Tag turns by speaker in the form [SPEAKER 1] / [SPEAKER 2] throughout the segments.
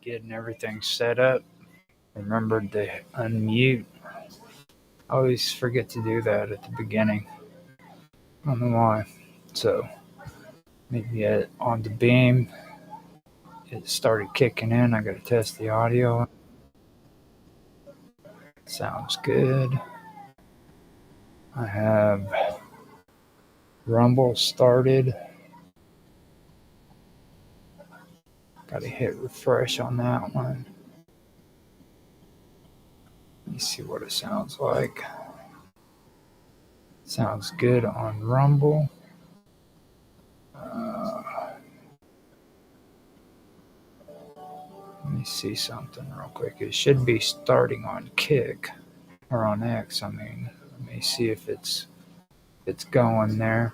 [SPEAKER 1] Getting everything set up. Remembered to unmute. I always forget to do that at the beginning. I don't know why. So maybe on the beam, it started kicking in. I got to test the audio. Sounds good. I have Rumble started. Got to hit refresh on that one. Let me see what it sounds like. Sounds good on Rumble. Let me see something real quick. It should be starting on Kick or on X. Let me see if it's going there.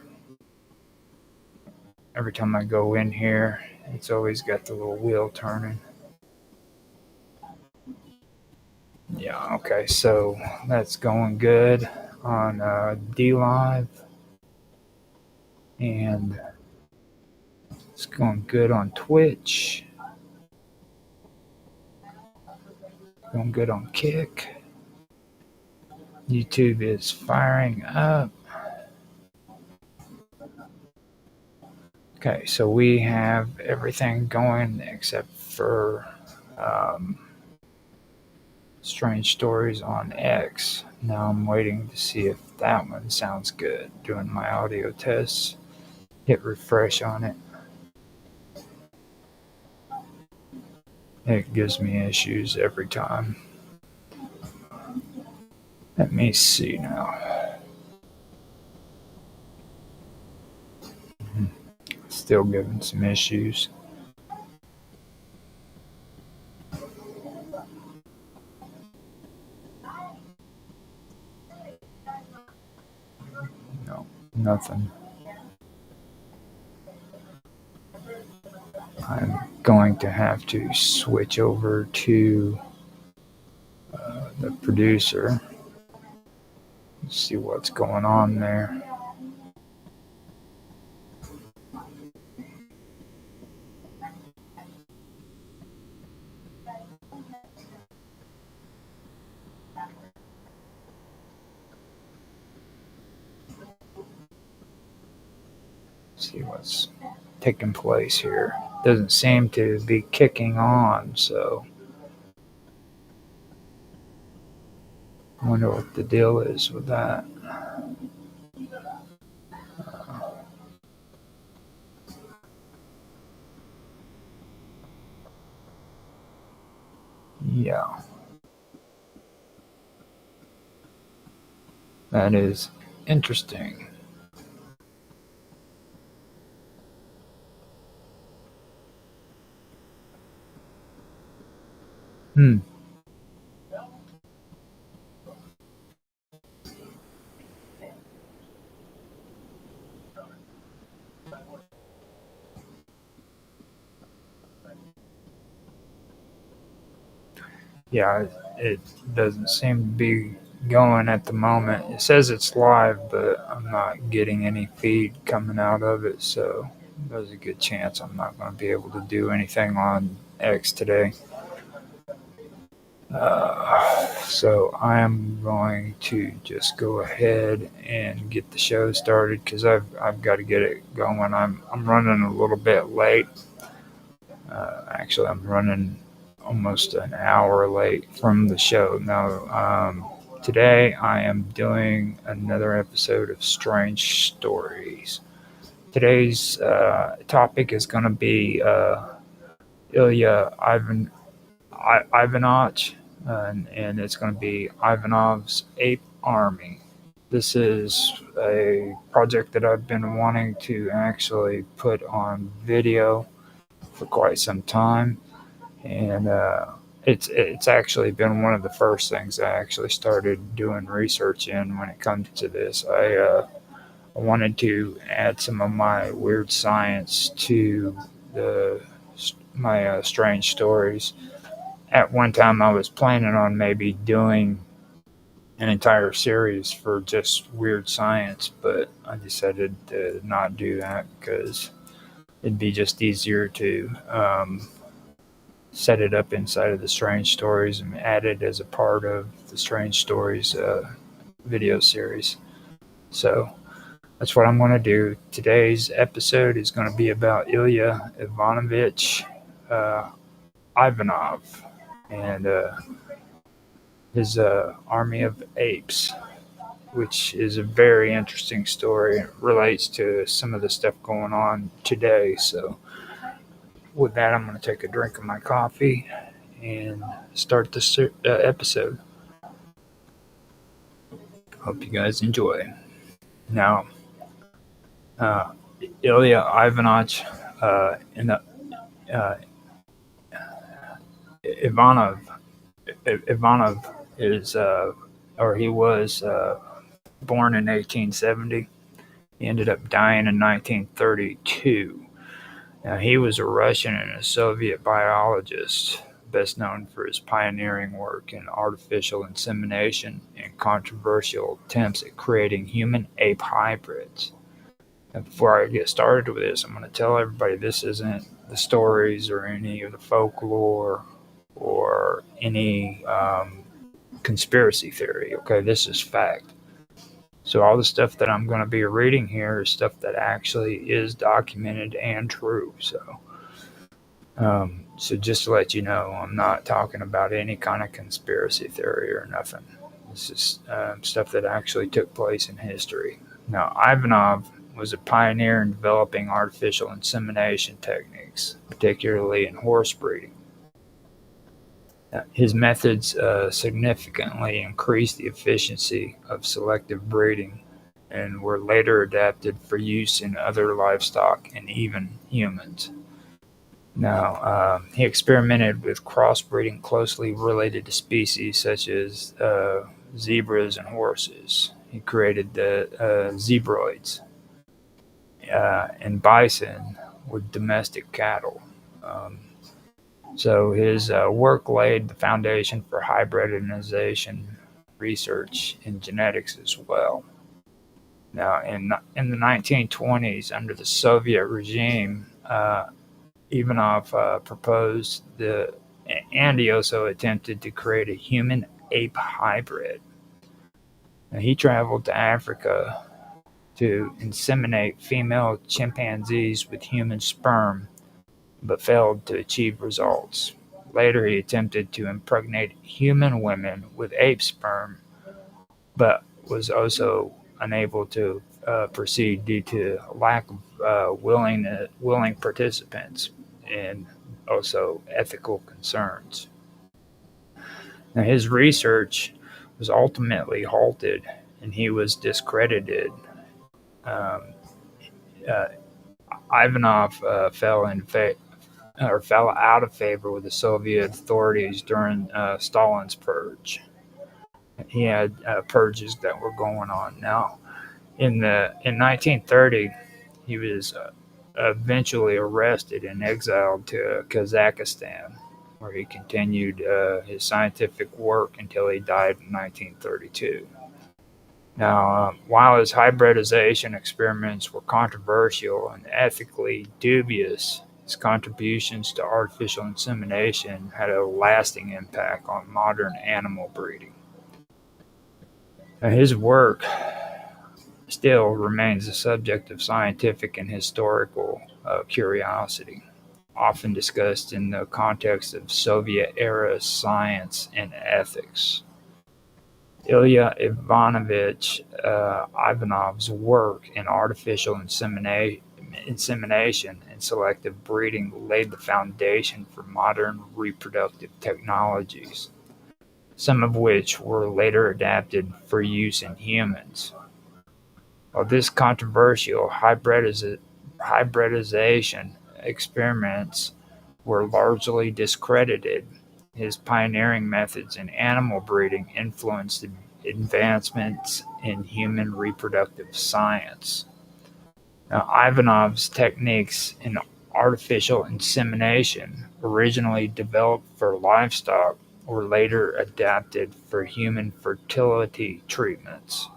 [SPEAKER 1] Every time I go in here, it's always got the little wheel turning. Yeah, okay, so that's going good on DLive, and it's going good on Twitch, going good on Kick. YouTube is firing up. Okay, so we have everything going except for Strange Stories on X. Now I'm waiting to see if that one sounds good. Doing my audio tests. Hit refresh on it. It gives me issues every time. Let me see now. Still giving some issues. No, nothing. I'm going to have to switch over to the producer. See what's going on there. See what's taking place here. Doesn't seem to be kicking on, so I wonder what the deal is with that. Yeah. That is interesting. Yeah, it doesn't seem to be going at the moment. It says it's live, but I'm not getting any feed coming out of it, so there's a good chance I'm not going to be able to do anything on X today. So I am going to just go ahead and get the show started because I've got to get it going. I'm running a little bit late. Actually, I'm running almost an hour late from the show. Now, today I am doing another episode of Strange Stories. Today's topic is going to be Ilya Ivanovich, and it's going to be Ivanov's Ape Army. This is a project that I've been wanting to actually put on video for quite some time, and it's actually been one of the first things I actually started doing research in when it comes to this. I wanted to add some of my weird science to my strange stories. At one time, I was planning on maybe doing an entire series for just weird science, but I decided to not do that because it'd be just easier to set it up inside of the Strange Stories and add it as a part of the Strange Stories video series. So that's what I'm going to do. Today's episode is going to be about Ilya Ivanovich Ivanov and his army of apes, which is a very interesting story. It relates to some of the stuff going on today. So with that, I'm going to take a drink of my coffee and start this episode. Hope you guys enjoy. Now, Ilya Ivanovich Ivanov is, or he was born in 1870. He ended up dying in 1932. Now, he was a Russian and a Soviet biologist, best known for his pioneering work in artificial insemination and controversial attempts at creating human-ape hybrids. And before I get started with this, I'm going to tell everybody this isn't the stories or any of the folklore or any conspiracy theory. Okay, this is fact. So all the stuff that I'm going to be reading here is stuff that actually is documented and true. So just to let you know, I'm not talking about any kind of conspiracy theory or nothing. This is stuff that actually took place in history. Now, Ivanov was a pioneer in developing artificial insemination techniques, particularly in horse breeding. His methods significantly increased the efficiency of selective breeding and were later adapted for use in other livestock and even humans. Now, he experimented with crossbreeding closely related to species such as zebras and horses. He created the zebroids and bison with domestic cattle. So his work laid the foundation for hybridization research in genetics as well. Now, in the 1920s, under the Soviet regime, Ivanov proposed and he also attempted to create a human-ape hybrid. Now, he traveled to Africa to inseminate female chimpanzees with human sperm, but failed to achieve results. Later, he attempted to impregnate human women with ape sperm, but was also unable to proceed due to lack of willing participants and also ethical concerns. Now, his research was ultimately halted, and he was discredited. Ivanov fell out of favor with the Soviet authorities during Stalin's purge. He had purges that were going on. Now, in 1930, he was eventually arrested and exiled to Kazakhstan, where he continued his scientific work until he died in 1932. Now, while his hybridization experiments were controversial and ethically dubious, his contributions to artificial insemination had a lasting impact on modern animal breeding. Now, his work still remains a subject of scientific and historical curiosity, often discussed in the context of Soviet-era science and ethics. Ilya Ivanovich Ivanov's work in artificial insemination and selective breeding laid the foundation for modern reproductive technologies, some of which were later adapted for use in humans. While this controversial hybridization experiments were largely discredited, his pioneering methods in animal breeding influenced advancements in human reproductive science. Now, Ivanov's techniques in artificial insemination, originally developed for livestock, were later adapted for human fertility treatments.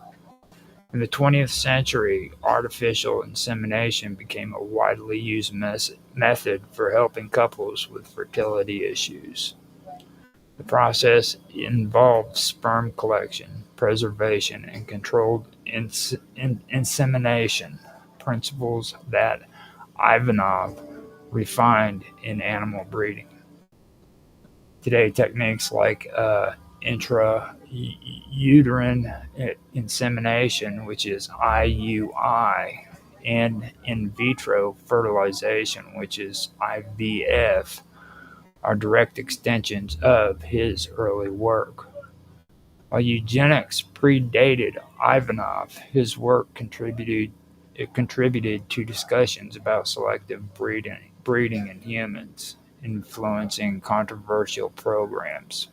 [SPEAKER 1] In the 20th century, artificial insemination became a widely used method for helping couples with fertility issues. The process involved sperm collection, preservation, and controlled insemination, principles that Ivanov refined in animal breeding. Today, techniques like intrauterine insemination, which is IUI, and in vitro fertilization, which is IVF, are direct extensions of his early work. While eugenics predated Ivanov, his work contributed to discussions about selective breeding in humans, influencing controversial programs.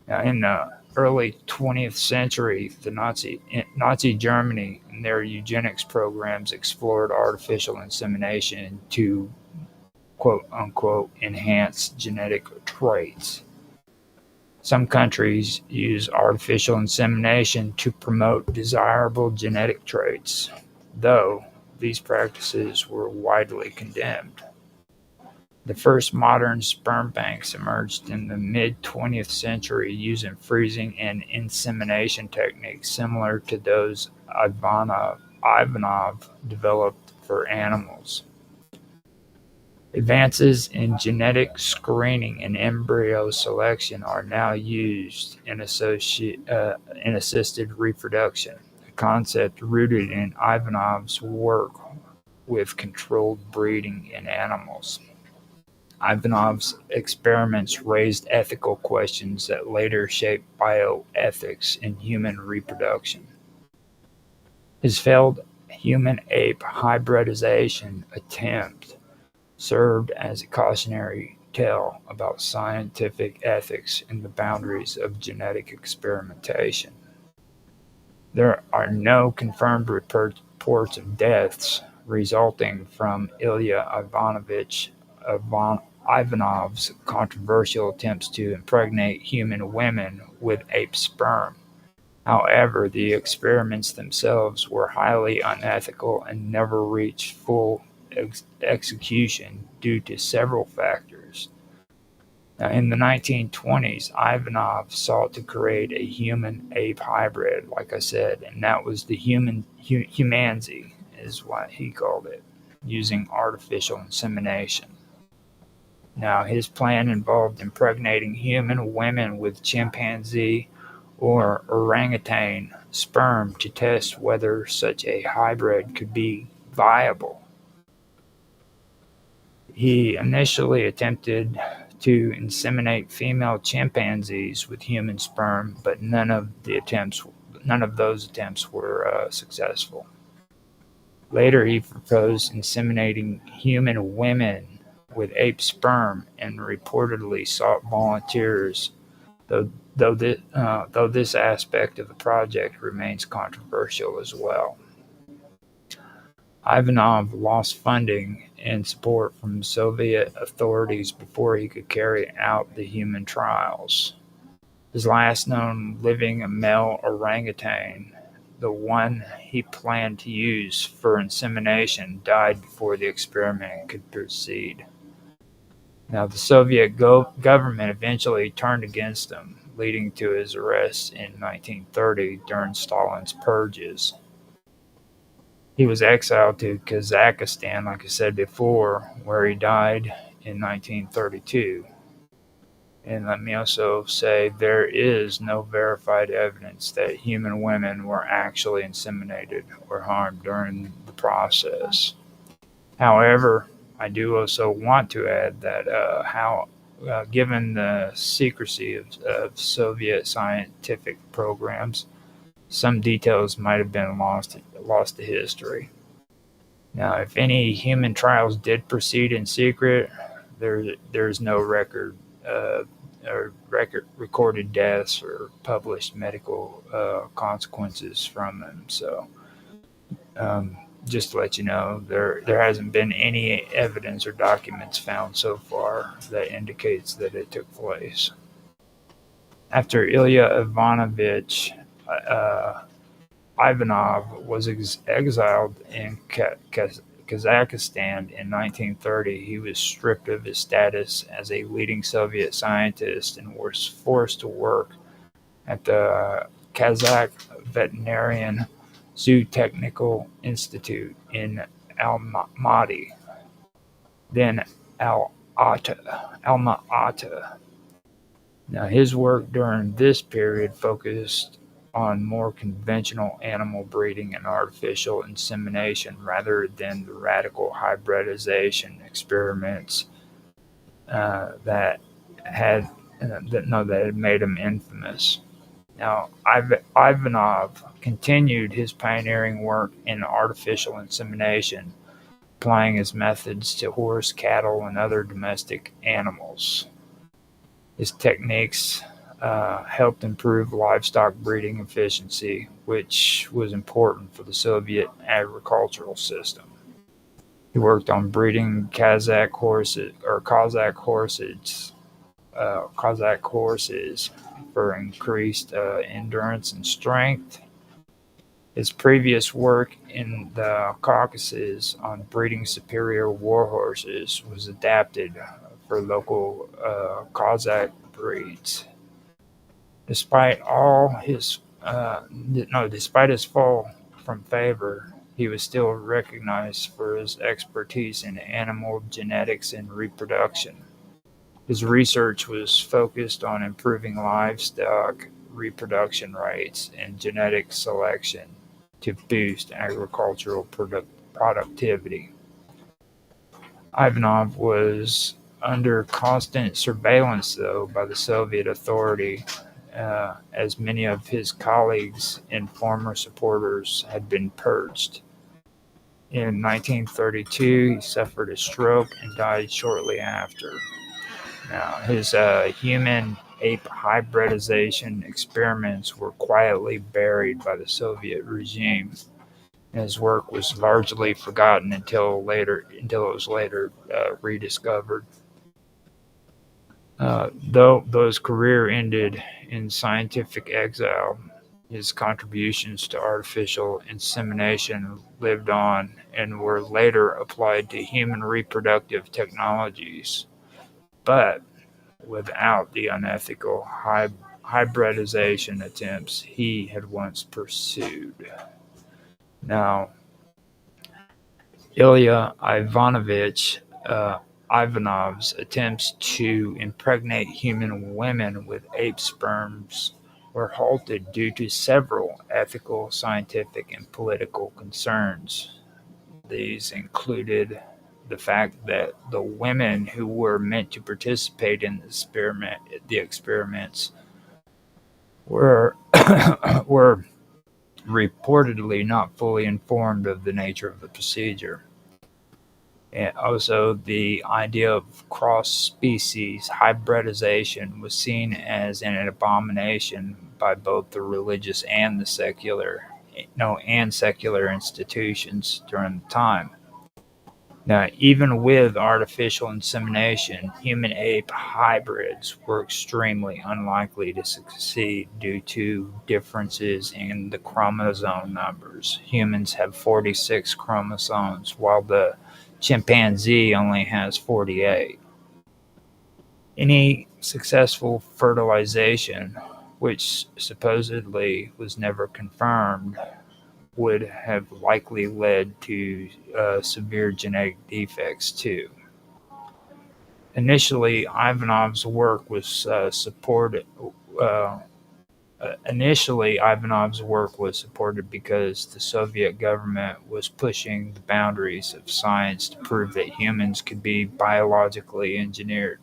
[SPEAKER 1] Now, in the early 20th century, the Nazi Germany and their eugenics programs explored artificial insemination to quote unquote enhance genetic traits. Some countries use artificial insemination to promote desirable genetic traits, though these practices were widely condemned. The first modern sperm banks emerged in the mid-20th century using freezing and insemination techniques similar to those Ivanov developed for animals. Advances in genetic screening and embryo selection are now used in assisted reproduction, a concept rooted in Ivanov's work with controlled breeding in animals. Ivanov's experiments raised ethical questions that later shaped bioethics in human reproduction. His failed human-ape hybridization attempt served as a cautionary tale about scientific ethics and the boundaries of genetic experimentation. There are no confirmed reports of deaths resulting from Ilya Ivanov's controversial attempts to impregnate human women with ape sperm. However, the experiments themselves were highly unethical and never reached full execution due to several factors. Now, in the 1920s, Ivanov sought to create a human-ape hybrid, like I said, and that was the humanzi, is what he called it, using artificial insemination. Now, his plan involved impregnating human women with chimpanzee or orangutan sperm to test whether such a hybrid could be viable. He initially attempted to inseminate female chimpanzees with human sperm, but none of those attempts were successful. Later, he proposed inseminating human women with ape sperm and reportedly sought volunteers, though this aspect of the project remains controversial as well. Ivanov lost funding and support from Soviet authorities before he could carry out the human trials. His last known living male orangutan, the one he planned to use for insemination, died before the experiment could proceed. Now, the Soviet government eventually turned against him, leading to his arrest in 1930 during Stalin's purges. He was exiled to Kazakhstan, like I said before, where he died in 1932. And let me also say there is no verified evidence that human women were actually inseminated or harmed during the process. However, I do also want to add that given the secrecy of Soviet scientific programs, some details might have been lost to history. Now, if any human trials did proceed in secret, there's no recorded deaths or published medical consequences from them. So, just to let you know, there hasn't been any evidence or documents found so far that indicates that it took place. After Ilya Ivanovich Ivanov was exiled in Kazakhstan in 1930. He was stripped of his status as a leading Soviet scientist and was forced to work at the Kazakh Veterinarian Zootechnical Institute in Almaty, then Alma-Ata. Now, his work during this period focused on more conventional animal breeding and artificial insemination rather than the radical hybridization experiments that had made him infamous. Now, Ivanov continued his pioneering work in artificial insemination, applying his methods to horse, cattle, and other domestic animals. His techniques helped improve livestock breeding efficiency, which was important for the Soviet agricultural system. He worked on breeding Cossack horses for increased endurance and strength. His previous work in the Caucasus on breeding superior war horses was adapted for local Cossack breeds. Despite his fall from favor, he was still recognized for his expertise in animal genetics and reproduction. His research was focused on improving livestock reproduction rates and genetic selection to boost agricultural productivity. Ivanov was under constant surveillance, though, by the Soviet authority, as many of his colleagues and former supporters had been purged. In 1932, he suffered a stroke and died shortly after. Now, his human-ape hybridization experiments were quietly buried by the Soviet regime. His work was largely forgotten until it was later rediscovered. Though his career ended in scientific exile, his contributions to artificial insemination lived on and were later applied to human reproductive technologies, but without the unethical hybridization attempts he had once pursued. Now, Ilya Ivanovich Ivanov's attempts to impregnate human women with ape sperms were halted due to several ethical, scientific, and political concerns. These included the fact that the women who were meant to participate in the experiments were were reportedly not fully informed of the nature of the procedure. And also, the idea of cross-species hybridization was seen as an abomination by both the religious and the secular institutions during the time. Now, even with artificial insemination, human-ape hybrids were extremely unlikely to succeed due to differences in the chromosome numbers. Humans have 46 chromosomes, while the chimpanzee only has 48. Any successful fertilization, which supposedly was never confirmed, would have likely led to severe genetic defects too. Initially, Ivanov's work was supported because the Soviet government was pushing the boundaries of science to prove that humans could be biologically engineered.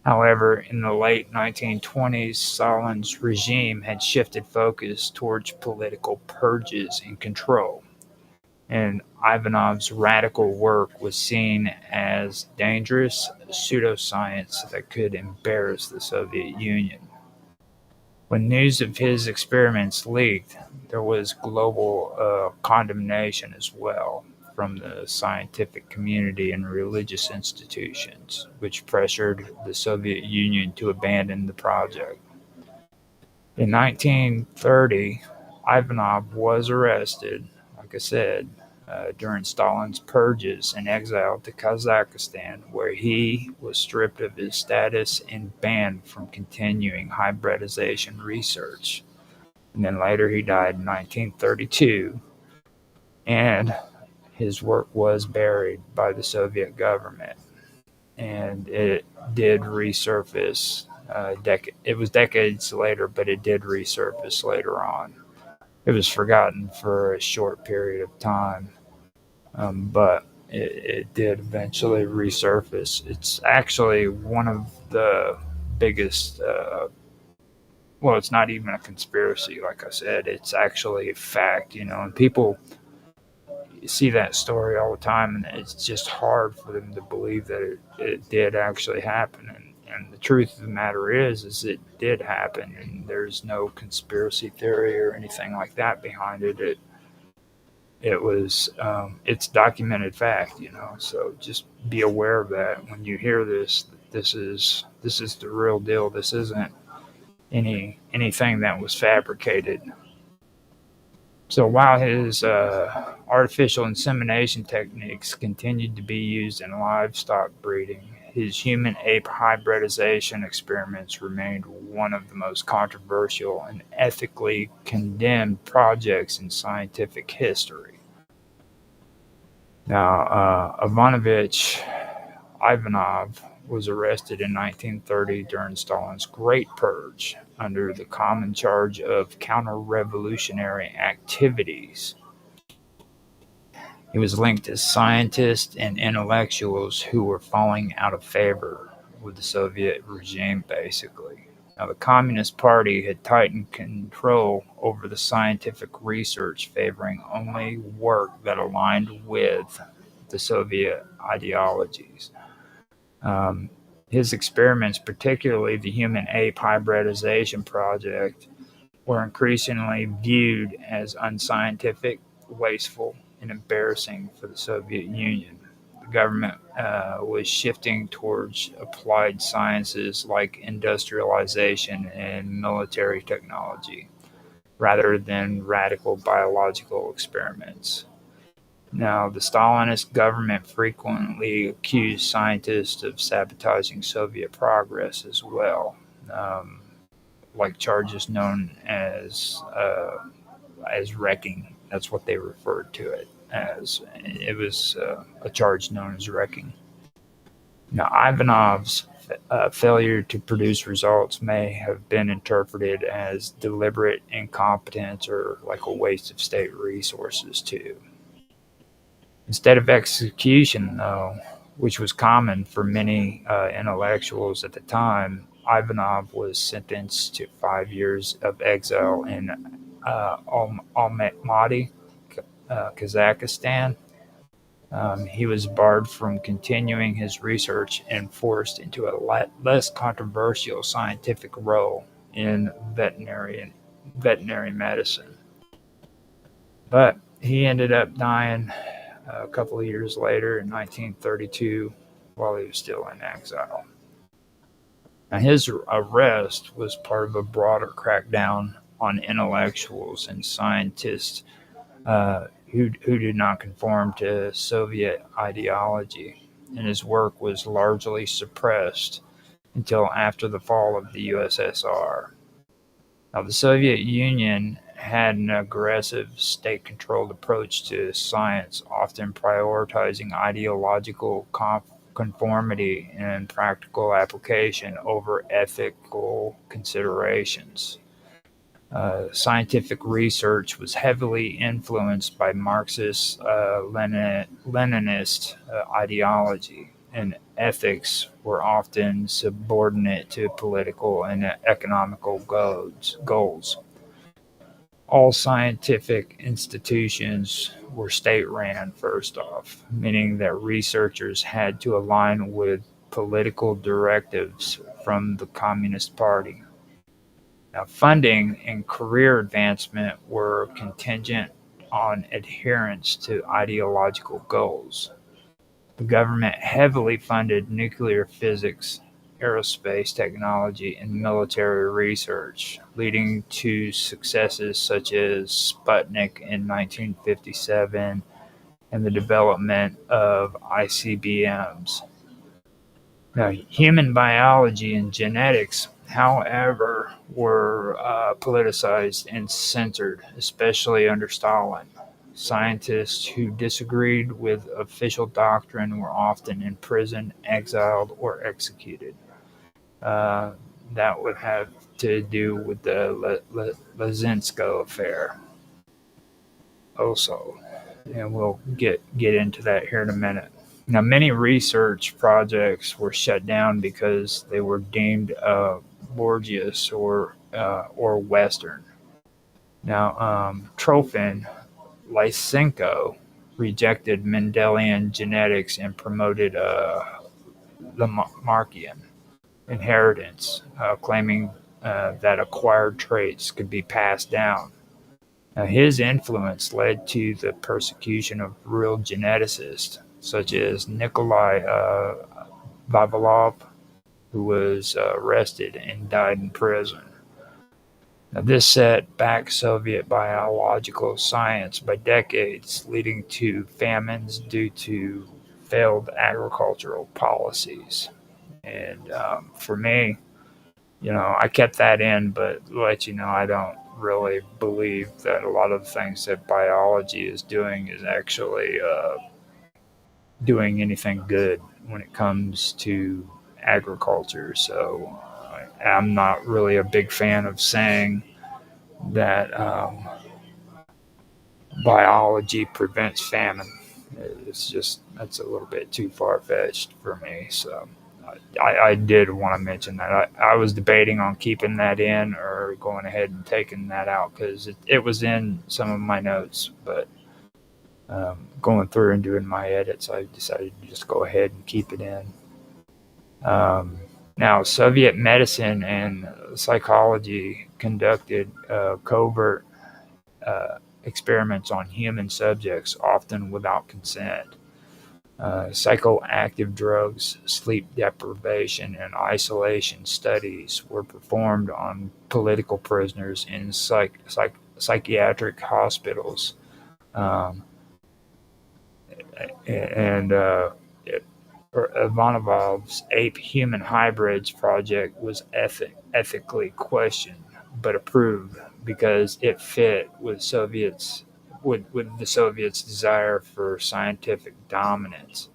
[SPEAKER 1] However, in the late 1920s, Stalin's regime had shifted focus towards political purges and control, and Ivanov's radical work was seen as dangerous pseudoscience that could embarrass the Soviet Union. When news of his experiments leaked, there was global condemnation as well from the scientific community and religious institutions, which pressured the Soviet Union to abandon the project. In 1930, Ivanov was arrested, like I said, during Stalin's purges and exiled to Kazakhstan, where he was stripped of his status and banned from continuing hybridization research. And then later he died in 1932, and his work was buried by the Soviet government. And it did resurface. It was decades later, but it did resurface later on. It was forgotten for a short period of time, but it did eventually resurface. It's actually one of the biggest. Well, it's not even a conspiracy, like I said. It's actually a fact, and people see that story all the time, and it's just hard for them to believe that it did actually happen. And the truth of the matter is it did happen, and there's no conspiracy theory or anything like that behind it. It was it's documented fact, So just be aware of that when you hear this. This is the real deal. This isn't anything that was fabricated. So while his artificial insemination techniques continued to be used in livestock breeding, his human-ape hybridization experiments remained one of the most controversial and ethically condemned projects in scientific history. Now, Ivanov was arrested in 1930 during Stalin's Great Purge under the common charge of counter-revolutionary activities. He was linked to scientists and intellectuals who were falling out of favor with the Soviet regime, basically. Now, the Communist Party had tightened control over the scientific research, favoring only work that aligned with the Soviet ideologies. His experiments, particularly the human-ape hybridization project, were increasingly viewed as unscientific, wasteful, and embarrassing for the Soviet Union. The government was shifting towards applied sciences like industrialization and military technology, rather than radical biological experiments. Now, the Stalinist government frequently accused scientists of sabotaging Soviet progress as well, like charges known as wrecking. That's what they referred to it as. It was a charge known as wrecking. Now, Ivanov's failure to produce results may have been interpreted as deliberate incompetence or like a waste of state resources too. Instead of execution, though, which was common for many intellectuals at the time, Ivanov was sentenced to 5 years of exile in Almaty, Kazakhstan. He was barred from continuing his research and forced into a less controversial scientific role in veterinary medicine. But he ended up dying a couple of years later in 1932 while he was still in exile. Now, his arrest was part of a broader crackdown on intellectuals and scientists who did not conform to Soviet ideology, and his work was largely suppressed until after the fall of the USSR. Now, the Soviet Union had an aggressive state-controlled approach to science, often prioritizing ideological conformity and practical application over ethical considerations. Scientific research was heavily influenced by Marxist Leninist ideology, and ethics were often subordinate to political and economical goals. All scientific institutions were state-run, first off, meaning that researchers had to align with political directives from the Communist Party. Now, funding and career advancement were contingent on adherence to ideological goals. The government heavily funded nuclear physics, aerospace technology and military research, leading to successes such as Sputnik in 1957 and the development of ICBMs. Now, human biology and genetics, however, were politicized and censored, especially under Stalin. Scientists who disagreed with official doctrine were often imprisoned, exiled, or executed. Uh, that would have to do with the Lazinsko affair, also, and we'll get into that here in a minute. Now, many research projects were shut down because they were deemed Borgias or Western. Now, Trofim Lysenko rejected Mendelian genetics and promoted Lamarckian inheritance, claiming that acquired traits could be passed down. Now, his influence led to the persecution of real geneticists, such as Nikolai Vavilov, who was arrested and died in prison. Now, this set back Soviet biological science by decades, leading to famines due to failed agricultural policies. And for me, I kept that in, but let you know, I don't really believe that a lot of the things that biology is doing is actually doing anything good when it comes to agriculture. So I'm not really a big fan of saying that biology prevents famine. That's a little bit too far-fetched for me. So I did want to mention that. I was debating on keeping that in or going ahead and taking that out because it was in some of my notes, but going through and doing my edits, I decided to just go ahead and keep it in. Now, Soviet medicine and psychology conducted covert experiments on human subjects, often without consent. Psychoactive drugs, sleep deprivation, and isolation studies were performed on political prisoners in psychiatric hospitals. And Ivanov's ape-human hybrids project was ethically questioned, but approved because it fit with the Soviets' desire for scientific dominance.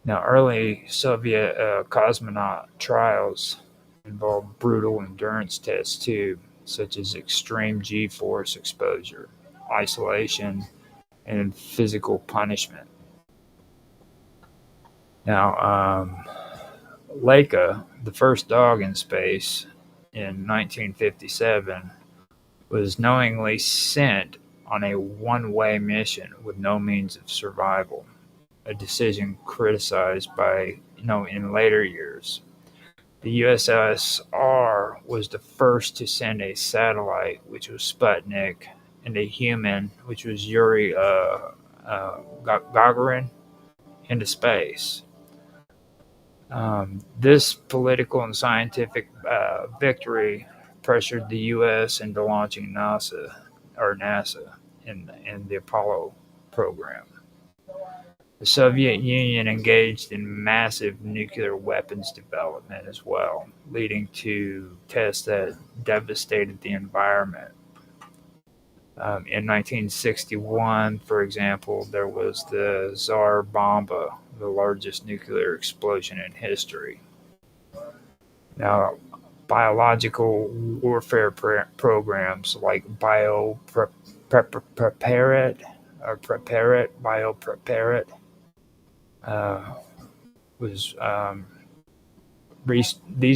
[SPEAKER 1] Now, early Soviet cosmonaut trials involved brutal endurance tests too, such as extreme G-force exposure, isolation, and physical punishment. Now, Leica, the first dog in space in 1957, was knowingly sent on a one-way mission with no means of survival, a decision criticized by, in later years. The USSR was the first to send a satellite, which was Sputnik, and a human, which was Yuri Gagarin, into space. This political and scientific victory pressured the U.S. into launching NASA in the Apollo program. The Soviet Union engaged in massive nuclear weapons development as well, leading to tests that devastated the environment. In 1961, for example, there was the Tsar Bomba, the largest nuclear explosion in history. Now, biological warfare programs like BioPreparedit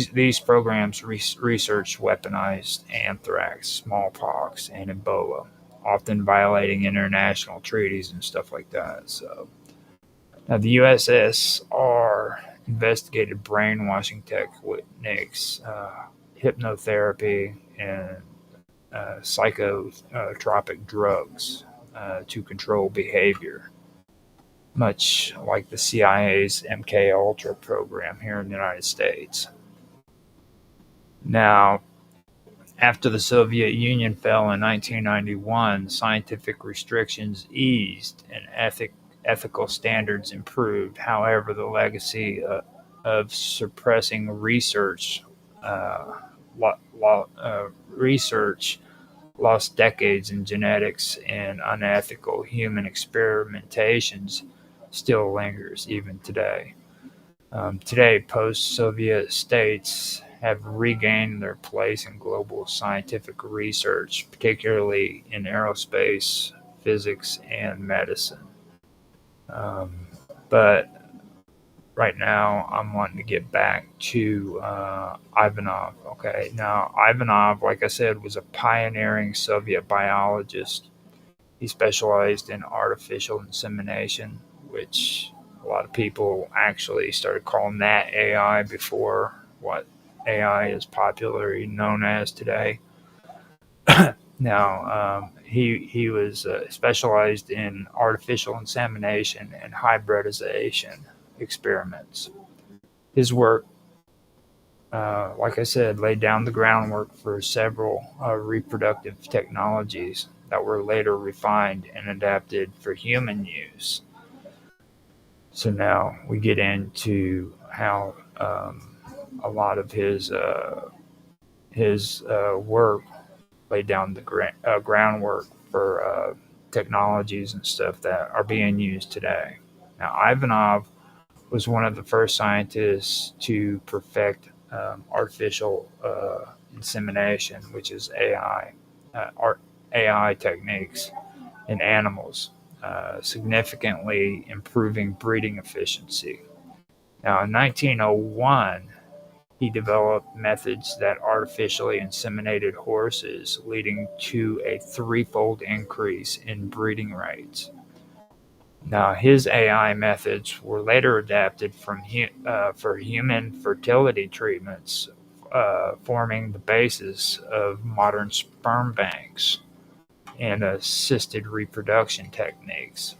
[SPEAKER 1] these programs researched weaponized anthrax, smallpox, and Ebola, often violating international treaties and stuff like that. So, now the USSR investigated brainwashing techniques, hypnotherapy, and psychotropic drugs to control behavior. much like the CIA's MK Ultra program here in the United States. Now, after the Soviet Union fell in 1991, scientific restrictions eased and ethical standards improved. However, the legacy of suppressing uh, research lost decades in genetics and unethical human experimentations still lingers even today. Today, post-Soviet states have regained their place in global scientific research, particularly in aerospace, physics, and medicine. Um, but right now, I'm wanting to get back to Ivanov. Okay, now Ivanov, like I said, was a pioneering Soviet biologist. He specialized in artificial insemination, which a lot of people actually started calling that AI before what AI is popularly known as today. Now, he was specialized in artificial insemination and hybridization experiments. His work, like I said, laid down the groundwork for several reproductive technologies that were later refined and adapted for human use. So now we get into how a lot of his work laid down the groundwork for technologies and stuff that are being used today. Now, Ivanov was one of the first scientists to perfect artificial insemination, which is AI techniques in animals, significantly improving breeding efficiency. Now, in 1901, he developed methods that artificially inseminated horses, leading to a threefold increase in breeding rates. Now, his AI methods were later adapted for human fertility treatments, forming the basis of modern sperm banks and assisted reproduction techniques.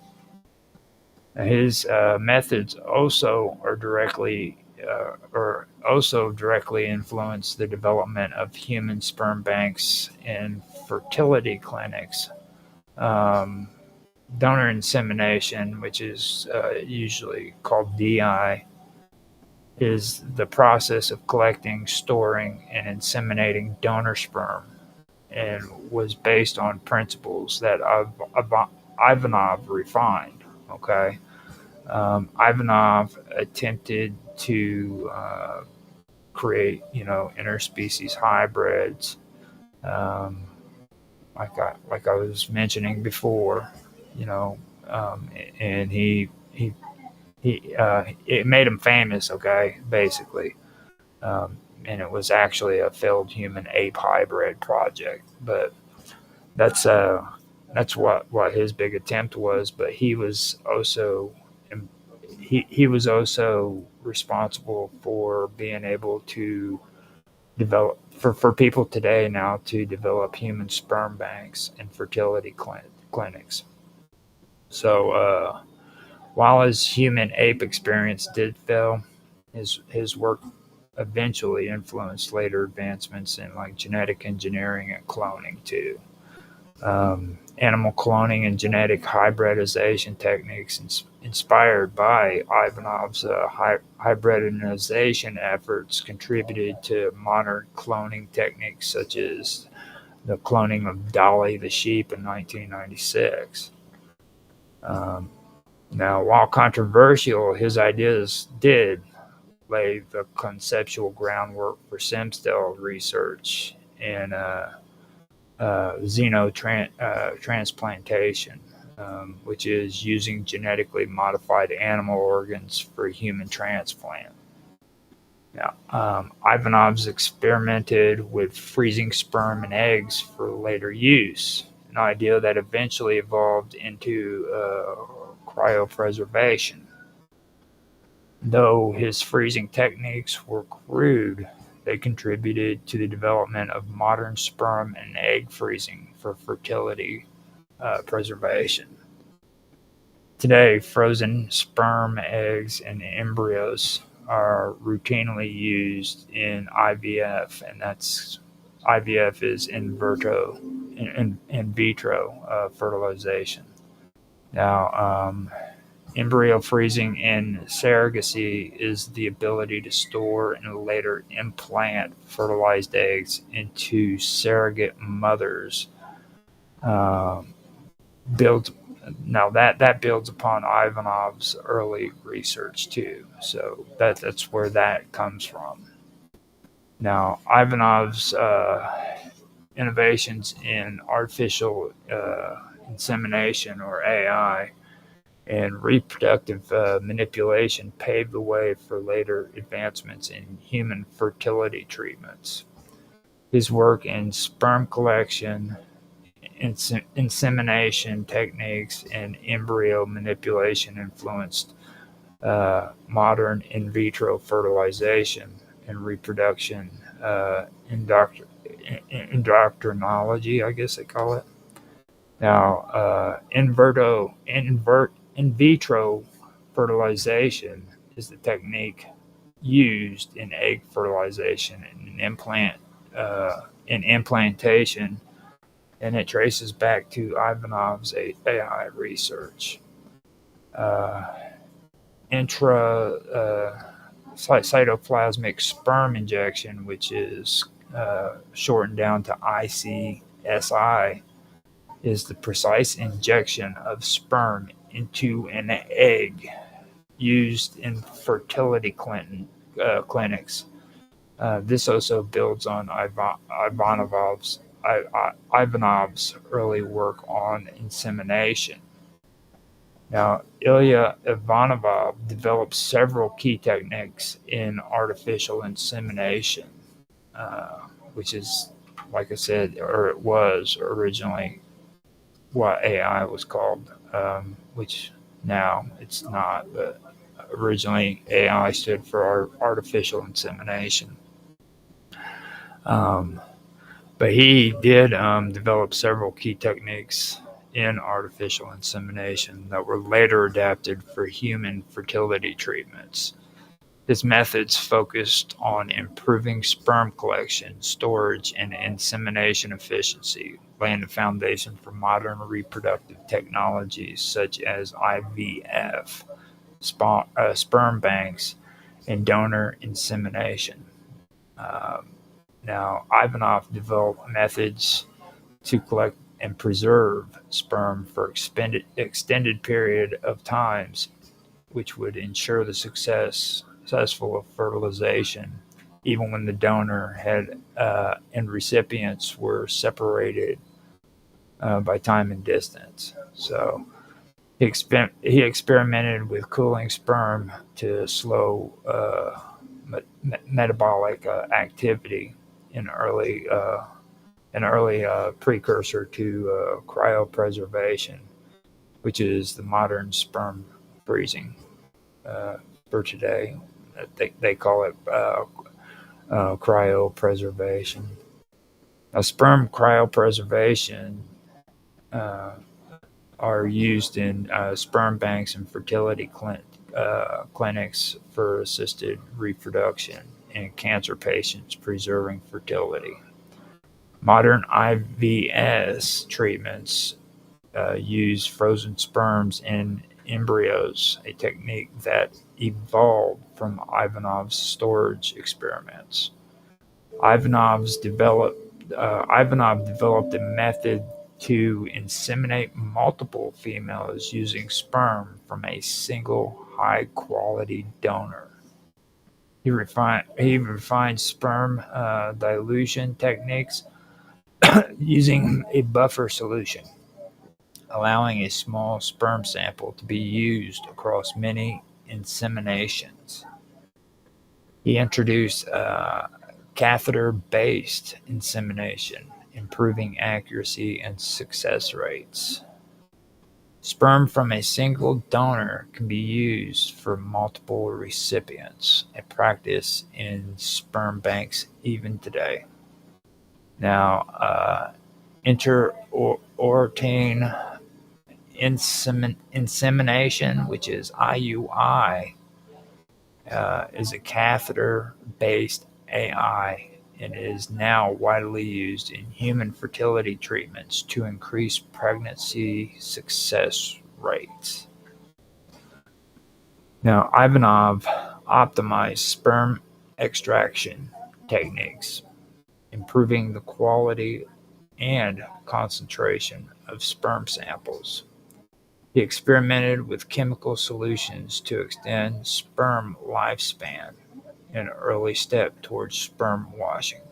[SPEAKER 1] His methods also directly influence the development of human sperm banks and fertility clinics. Um, Donor insemination, which is usually called DI, is the process of collecting, storing, and inseminating donor sperm, and was based on principles that Ivanov refined. Okay, Ivanov attempted to create, interspecies hybrids, um, like I was mentioning before, you know, and he it made him famous. Okay, basically, and it was actually a failed human ape hybrid project, but that's uh that's what his big attempt was. But he was also responsible for being able to develop for people today now to develop human sperm banks and fertility clinics. So while his human ape experience did fail, his work eventually influenced later advancements in like genetic engineering and cloning too. Animal cloning and genetic hybridization techniques inspired by Ivanov's hybridization efforts contributed to modern cloning techniques such as the cloning of Dolly the sheep in 1996. Um, Now, while controversial, his ideas did lay the conceptual groundwork for stem cell research and xenotransplantation, which is using genetically modified animal organs for human transplant. Now, Ivanov's experimented with freezing sperm and eggs for later use, an idea that eventually evolved into cryopreservation. Though his freezing techniques were crude, they contributed to the development of modern sperm and egg freezing for fertility preservation. Today, frozen sperm, eggs, and embryos are routinely used in IVF, and that's IVF is in vitro fertilization. Now, embryo freezing and surrogacy is the ability to store and later implant fertilized eggs into surrogate mothers. Um, builds Now that builds upon Ivanov's early research too. So that's where that comes from. Now, Ivanov's innovations in artificial insemination, or AI, and reproductive manipulation paved the way for later advancements in human fertility treatments. His work in sperm collection, insemination techniques, and embryo manipulation influenced modern in vitro fertilization and reproduction indoctrinology, I guess they call it. Now, in vitro fertilization is the technique used in egg fertilization and implantation, and it traces back to Ivanov's AI research. Uh, cytoplasmic sperm injection, which is shortened down to ICSI, is the precise injection of sperm into an egg used in fertility clinics. This also builds on Ivanov's early work on insemination. Now, Ilya Ivanov developed several key techniques in artificial insemination, which is, like I said, or it was originally what AI was called, which now it's not, but originally AI stood for artificial insemination. But he did develop several key techniques in artificial insemination that were later adapted for human fertility treatments. His methods focused on improving sperm collection, storage, and insemination efficiency, laying the foundation for modern reproductive technologies such as IVF, sperm banks, and donor insemination. Now, Ivanov developed methods to collect and preserve sperm for extended period of times, which would ensure the successful fertilization, even when the donor had and recipients were separated by time and distance. So he experimented with cooling sperm to slow metabolic activity, an early precursor to cryopreservation, which is the modern sperm freezing for today. They call it cryopreservation. Now, sperm cryopreservation are used in sperm banks and fertility clinics for assisted reproduction in cancer patients, preserving fertility. Modern IVS treatments use frozen sperms in embryos, a technique that evolved from Ivanov's storage experiments. Ivanov developed a method to inseminate multiple females using sperm from a single high-quality donor. He refined sperm dilution techniques using a buffer solution, allowing a small sperm sample to be used across many inseminations. He introduced catheter-based insemination, improving accuracy and success rates. Sperm from a single donor can be used for multiple recipients, a practice in sperm banks even today. Now, intraortine Insemination, which is IUI, is a catheter-based AI and is now widely used in human fertility treatments to increase pregnancy success rates. Now, Ivanov optimized sperm extraction techniques, improving the quality and concentration of sperm samples. He experimented with chemical solutions to extend sperm lifespan, an early step towards sperm washing.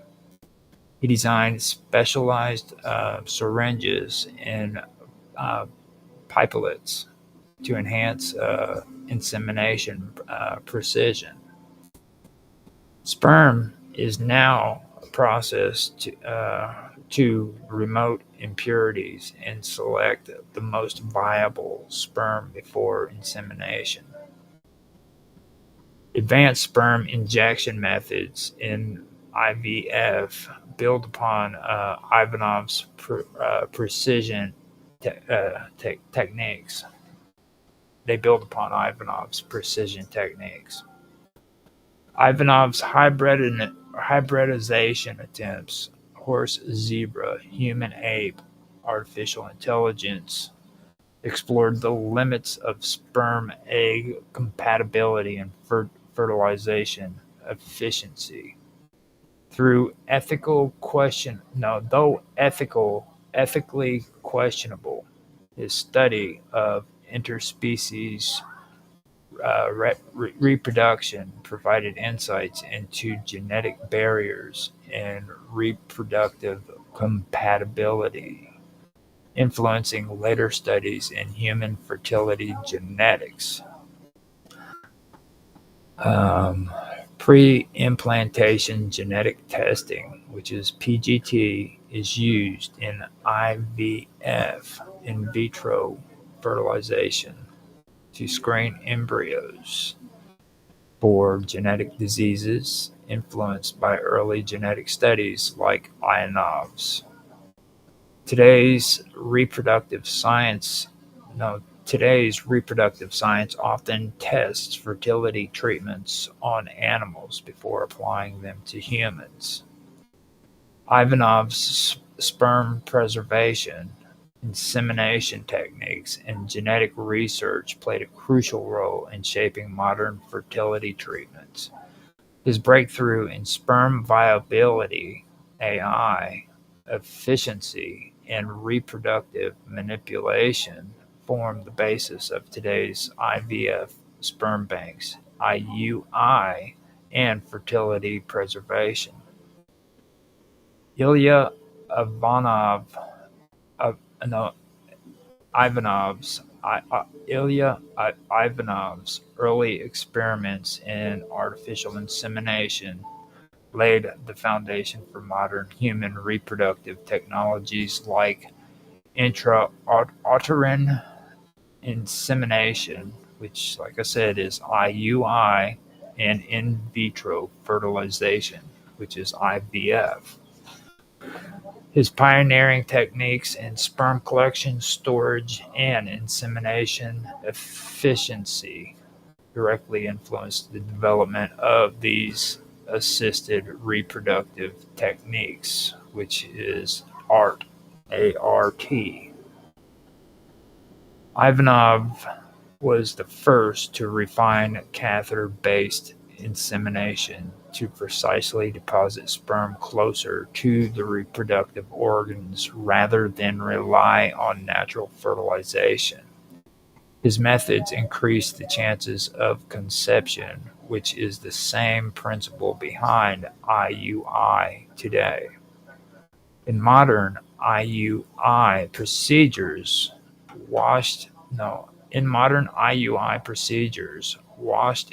[SPEAKER 1] He designed specialized syringes and pipelets to enhance insemination precision. Sperm is now processed to remote impurities and select the most viable sperm before insemination. Advanced sperm injection methods in IVF build upon Ivanov's precision techniques. They build upon Ivanov's precision techniques. Ivanov's hybridization attempts, horse, zebra, human ape, artificial intelligence, explored the limits of sperm-egg compatibility and fertilization efficiency. Through ethically questionable, his study of interspecies reproduction provided insights into genetic barriers and reproductive compatibility, influencing later studies in human fertility genetics. Pre-implantation genetic testing, which is PGT, is used in IVF, in vitro fertilization, to screen embryos for genetic diseases influenced by early genetic studies like Ivanov's. Today's reproductive science often tests fertility treatments on animals before applying them to humans. Ivanov's sperm preservation, insemination techniques, and genetic research played a crucial role in shaping modern fertility treatments. His breakthrough in sperm viability, AI, efficiency, and reproductive manipulation form the basis of today's IVF, sperm banks, IUI, and fertility preservation. Ilya Ivanov's early experiments in artificial insemination laid the foundation for modern human reproductive technologies like intrauterine insemination, which, like I said, is IUI, and in vitro fertilization, which is IVF. His pioneering techniques in sperm collection, storage, and insemination efficiency directly influenced the development of these assisted reproductive techniques, which is ART, A-R-T. Ivanov was the first to refine catheter-based insemination to precisely deposit sperm closer to the reproductive organs rather than rely on natural fertilization. His methods increased the chances of conception, which is the same principle behind IUI today. In modern IUI procedures, washed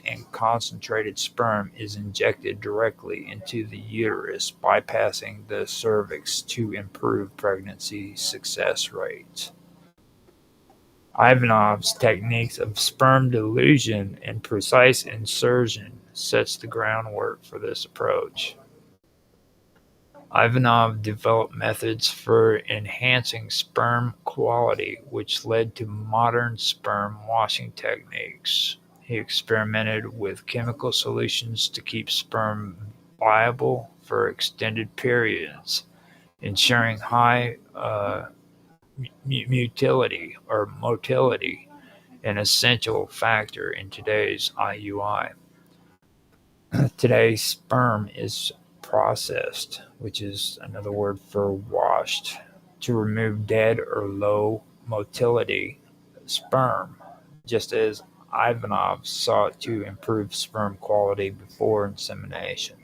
[SPEAKER 1] and concentrated sperm is injected directly into the uterus, bypassing the cervix to improve pregnancy success rates. Ivanov's techniques of sperm dilution and precise insertion sets the groundwork for this approach. Ivanov developed methods for enhancing sperm quality, which led to modern sperm washing techniques. He experimented with chemical solutions to keep sperm viable for extended periods, ensuring high motility, an essential factor in today's IUI. Today, sperm is processed, which is another word for washed, to remove dead or low motility sperm, just as Ivanov sought to improve sperm quality before insemination.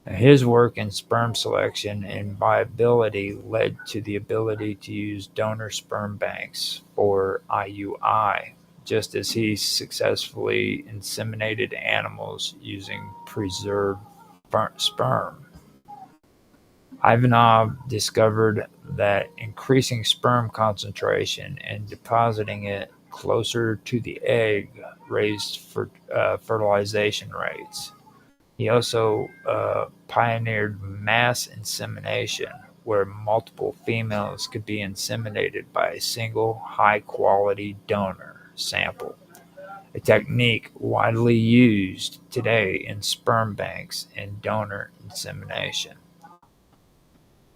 [SPEAKER 1] His work in sperm selection and viability led to the ability to use donor sperm banks for IUI, just as he successfully inseminated animals using preserved sperm. Ivanov discovered that increasing sperm concentration and depositing it closer to the egg raised fertilization rates. He also pioneered mass insemination, where multiple females could be inseminated by a single high-quality donor sample, a technique widely used today in sperm banks and donor insemination.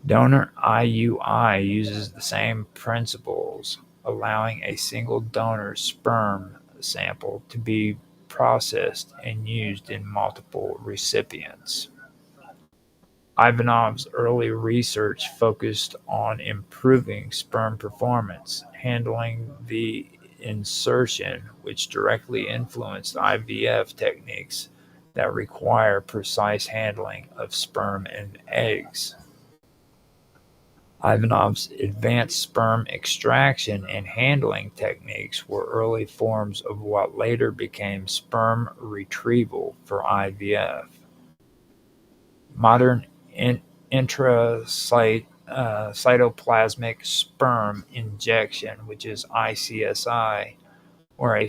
[SPEAKER 1] Donor IUI uses the same principles, allowing a single donor's sperm sample to be processed and used in multiple recipients. Ivanov's early research focused on improving sperm performance, handling the insertion, which directly influenced IVF techniques that require precise handling of sperm and eggs. Ivanov's advanced sperm extraction and handling techniques were early forms of what later became sperm retrieval for IVF. Modern intracytoplasmic sperm injection, which is ICSI, where a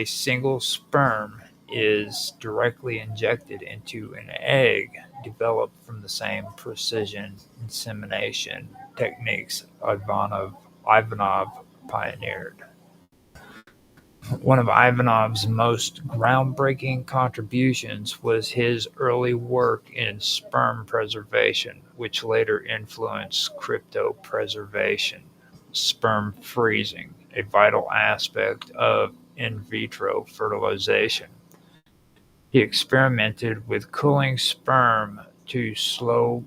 [SPEAKER 1] single sperm is directly injected into an egg, developed from the same precision insemination techniques Ivanov pioneered. One of Ivanov's most groundbreaking contributions was his early work in sperm preservation, which later influenced cryopreservation, sperm freezing, a vital aspect of in vitro fertilization. He experimented with cooling sperm to slow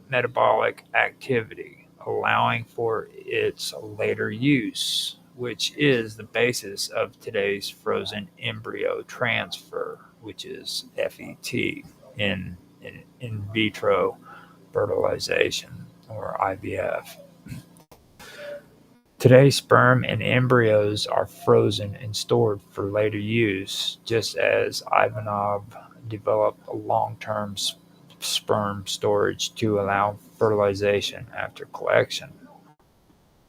[SPEAKER 1] metabolic activity, allowing for its later use, which is the basis of today's frozen embryo transfer, which is FET, in vitro fertilization, or IVF. Today, sperm and embryos are frozen and stored for later use, just as Ivanov developed a long-term sperm storage to allow fertilization after collection.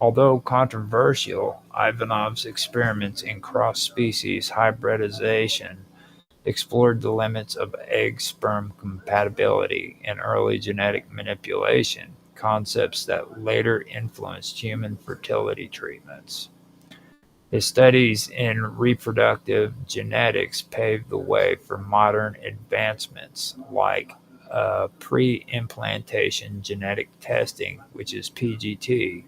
[SPEAKER 1] Although controversial, Ivanov's experiments in cross-species hybridization explored the limits of egg-sperm compatibility and early genetic manipulation, concepts that later influenced human fertility treatments. His studies in reproductive genetics paved the way for modern advancements like pre-implantation genetic testing, which is PGT,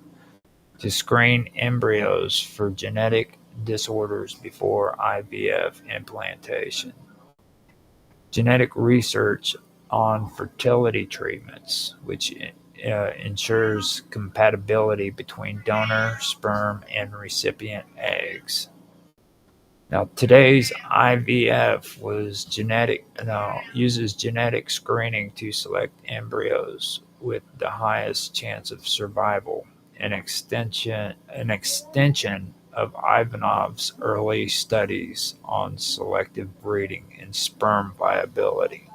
[SPEAKER 1] to screen embryos for genetic disorders before IVF implantation. Genetic research on fertility treatments, which ensures compatibility between donor sperm and recipient eggs. Now, today's IVF uses genetic screening to select embryos with the highest chance of survival, an extension of Ivanov's early studies on selective breeding and sperm viability.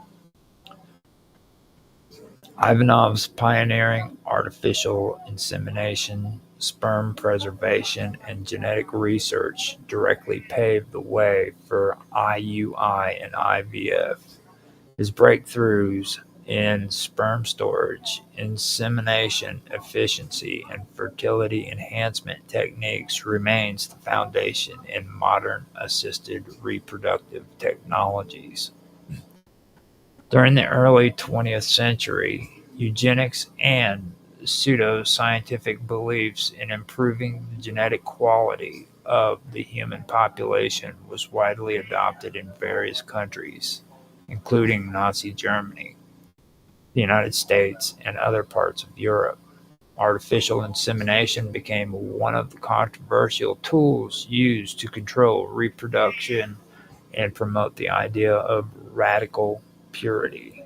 [SPEAKER 1] Ivanov's pioneering artificial insemination, sperm preservation, and genetic research directly paved the way for IUI and IVF. His breakthroughs in sperm storage, insemination efficiency, and fertility enhancement techniques remains the foundation in modern assisted reproductive technologies. During the early 20th century, eugenics and pseudo-scientific beliefs in improving the genetic quality of the human population was widely adopted in various countries, including Nazi Germany, the United States, and other parts of Europe. Artificial insemination became one of the controversial tools used to control reproduction and promote the idea of radical purity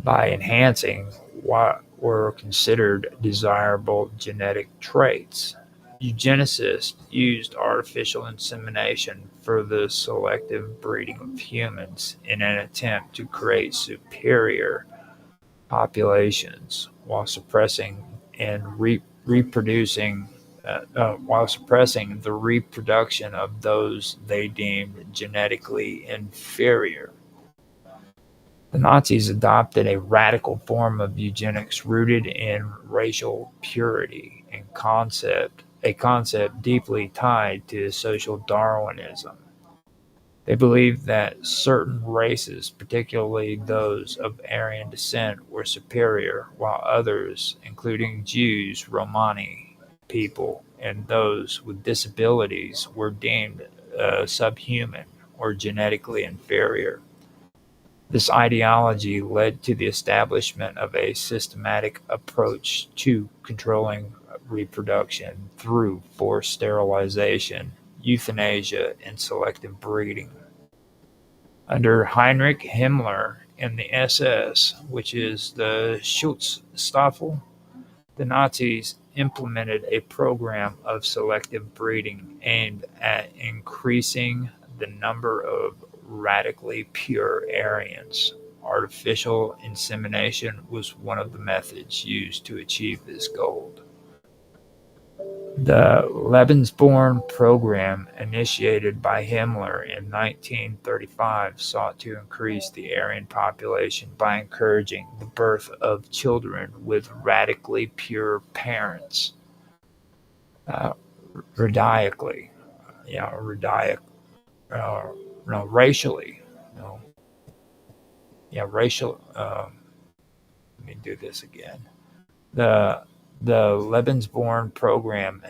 [SPEAKER 1] by enhancing what were considered desirable genetic traits. Eugenicists used artificial insemination for the selective breeding of humans in an attempt to create superior populations while suppressing the reproduction of those they deemed genetically inferior. The Nazis adopted a radical form of eugenics rooted in racial purity and a concept deeply tied to social Darwinism. They believed that certain races, particularly those of Aryan descent, were superior, while others, including Jews, Romani people, and those with disabilities, were deemed subhuman or genetically inferior. This ideology led to the establishment of a systematic approach to controlling reproduction through forced sterilization, euthanasia, and selective breeding. Under Heinrich Himmler and the SS, which is the Schutzstaffel, the Nazis implemented a program of selective breeding aimed at increasing the number of radically pure Aryans. Artificial insemination was one of the methods used to achieve this goal. The Lebensborn program, initiated by Himmler in 1935, sought to increase the Aryan population by encouraging the birth of children with radically pure parents. Radically, racially, racial. Let me do this again. The Lebensborn program,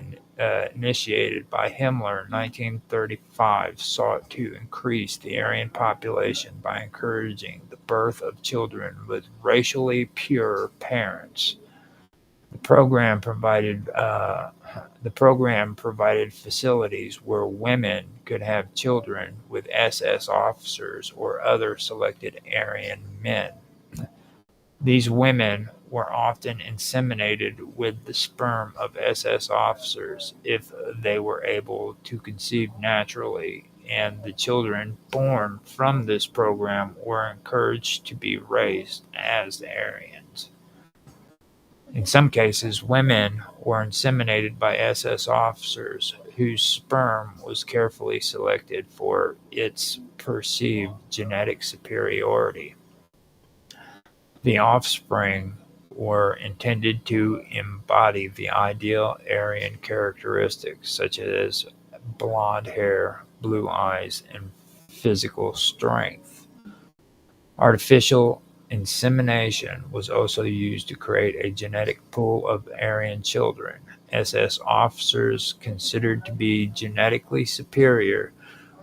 [SPEAKER 1] initiated by Himmler in 1935, sought to increase the Aryan population by encouraging the birth of children with racially pure parents. The program provided facilities where women could have children with SS officers or other selected Aryan men. These women were often inseminated with the sperm of SS officers if they were able to conceive naturally, and the children born from this program were encouraged to be raised as Aryans. In some cases, women were inseminated by SS officers whose sperm was carefully selected for its perceived genetic superiority. The offspring were intended to embody the ideal Aryan characteristics such as blonde hair, blue eyes, and physical strength. Artificial insemination was also used to create a genetic pool of Aryan children. SS officers considered to be genetically superior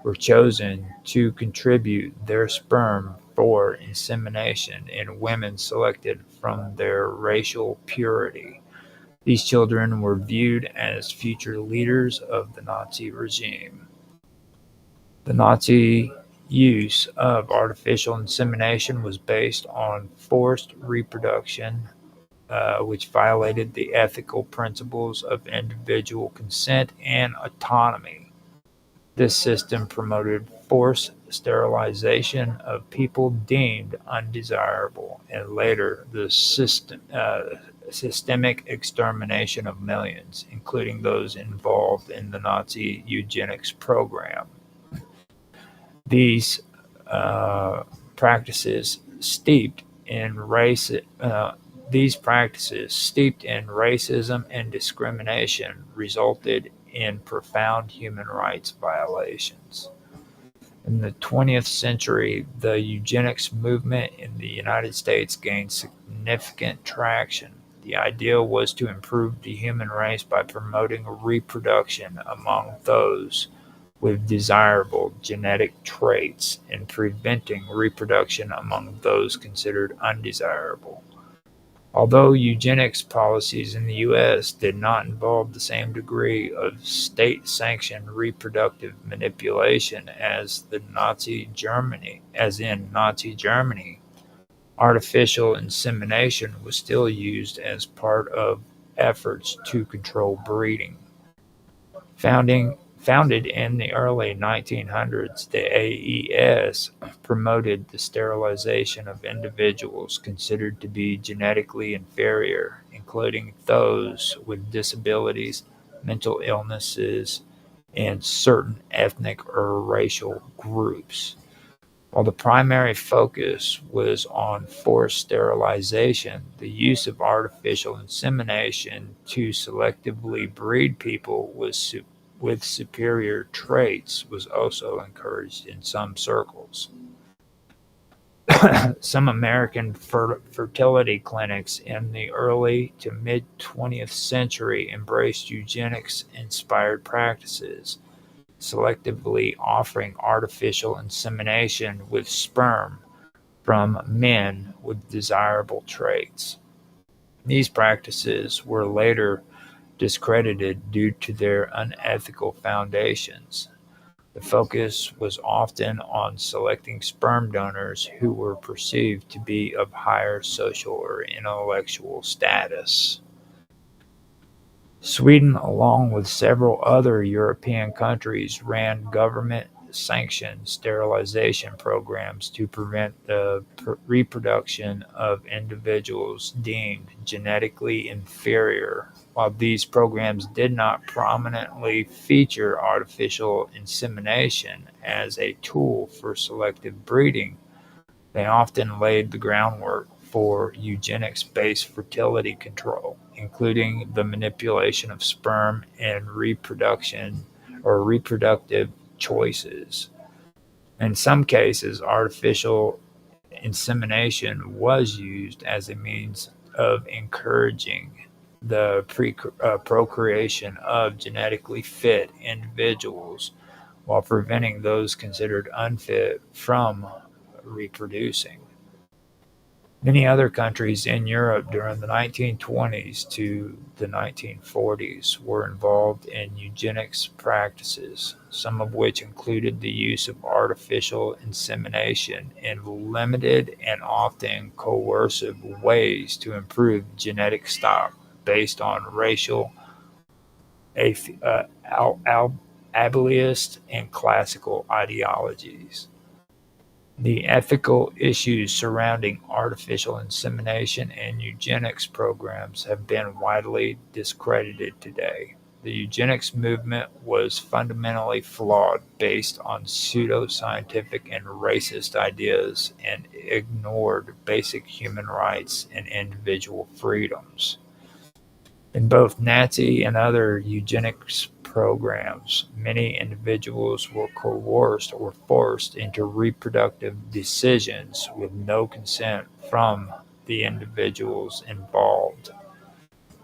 [SPEAKER 1] were chosen to contribute their sperm for insemination in women selected from their racial purity. These children were viewed as future leaders of the Nazi regime. The Nazi use of artificial insemination was based on forced reproduction, which violated the ethical principles of individual consent and autonomy. This system promoted forced sterilization of people deemed undesirable, and later the systemic extermination of millions, including those involved in the Nazi eugenics program. These practices steeped in race. These practices, steeped in racism and discrimination, resulted in profound human rights violations. In the 20th century, the eugenics movement in the United States gained significant traction. The idea was to improve the human race by promoting reproduction among those with desirable genetic traits and preventing reproduction among those considered undesirable. Although eugenics policies in the U.S. did not involve the same degree of state-sanctioned reproductive manipulation as in Nazi Germany, artificial insemination was still used as part of efforts to control breeding. Founded in the early 1900s, the AES promoted the sterilization of individuals considered to be genetically inferior, including those with disabilities, mental illnesses, and certain ethnic or racial groups. While the primary focus was on forced sterilization, the use of artificial insemination to selectively breed people with superior traits was also encouraged in some circles. Some American fertility clinics in the early to mid 20th century embraced eugenics-inspired practices, selectively offering artificial insemination with sperm from men with desirable traits. These practices were later discredited due to their unethical foundations. The focus was often on selecting sperm donors who were perceived to be of higher social or intellectual status. Sweden, along with several other European countries, ran government-sanctioned sterilization programs to prevent the reproduction of individuals deemed genetically inferior. While these programs did not prominently feature artificial insemination as a tool for selective breeding, they often laid the groundwork for eugenics-based fertility control, including the manipulation of sperm and reproductive choices. In some cases, artificial insemination was used as a means of encouraging the procreation of genetically fit individuals while preventing those considered unfit from reproducing. Many other countries in Europe during the 1920s to the 1940s were involved in eugenics practices, some of which included the use of artificial insemination in limited and often coercive ways to improve genetic stock based on racial, ableist, and classical ideologies. The ethical issues surrounding artificial insemination and eugenics programs have been widely discredited today. The eugenics movement was fundamentally flawed, based on pseudoscientific and racist ideas, and ignored basic human rights and individual freedoms. In both Nazi and other eugenics programs, many individuals were coerced or forced into reproductive decisions with no consent from the individuals involved.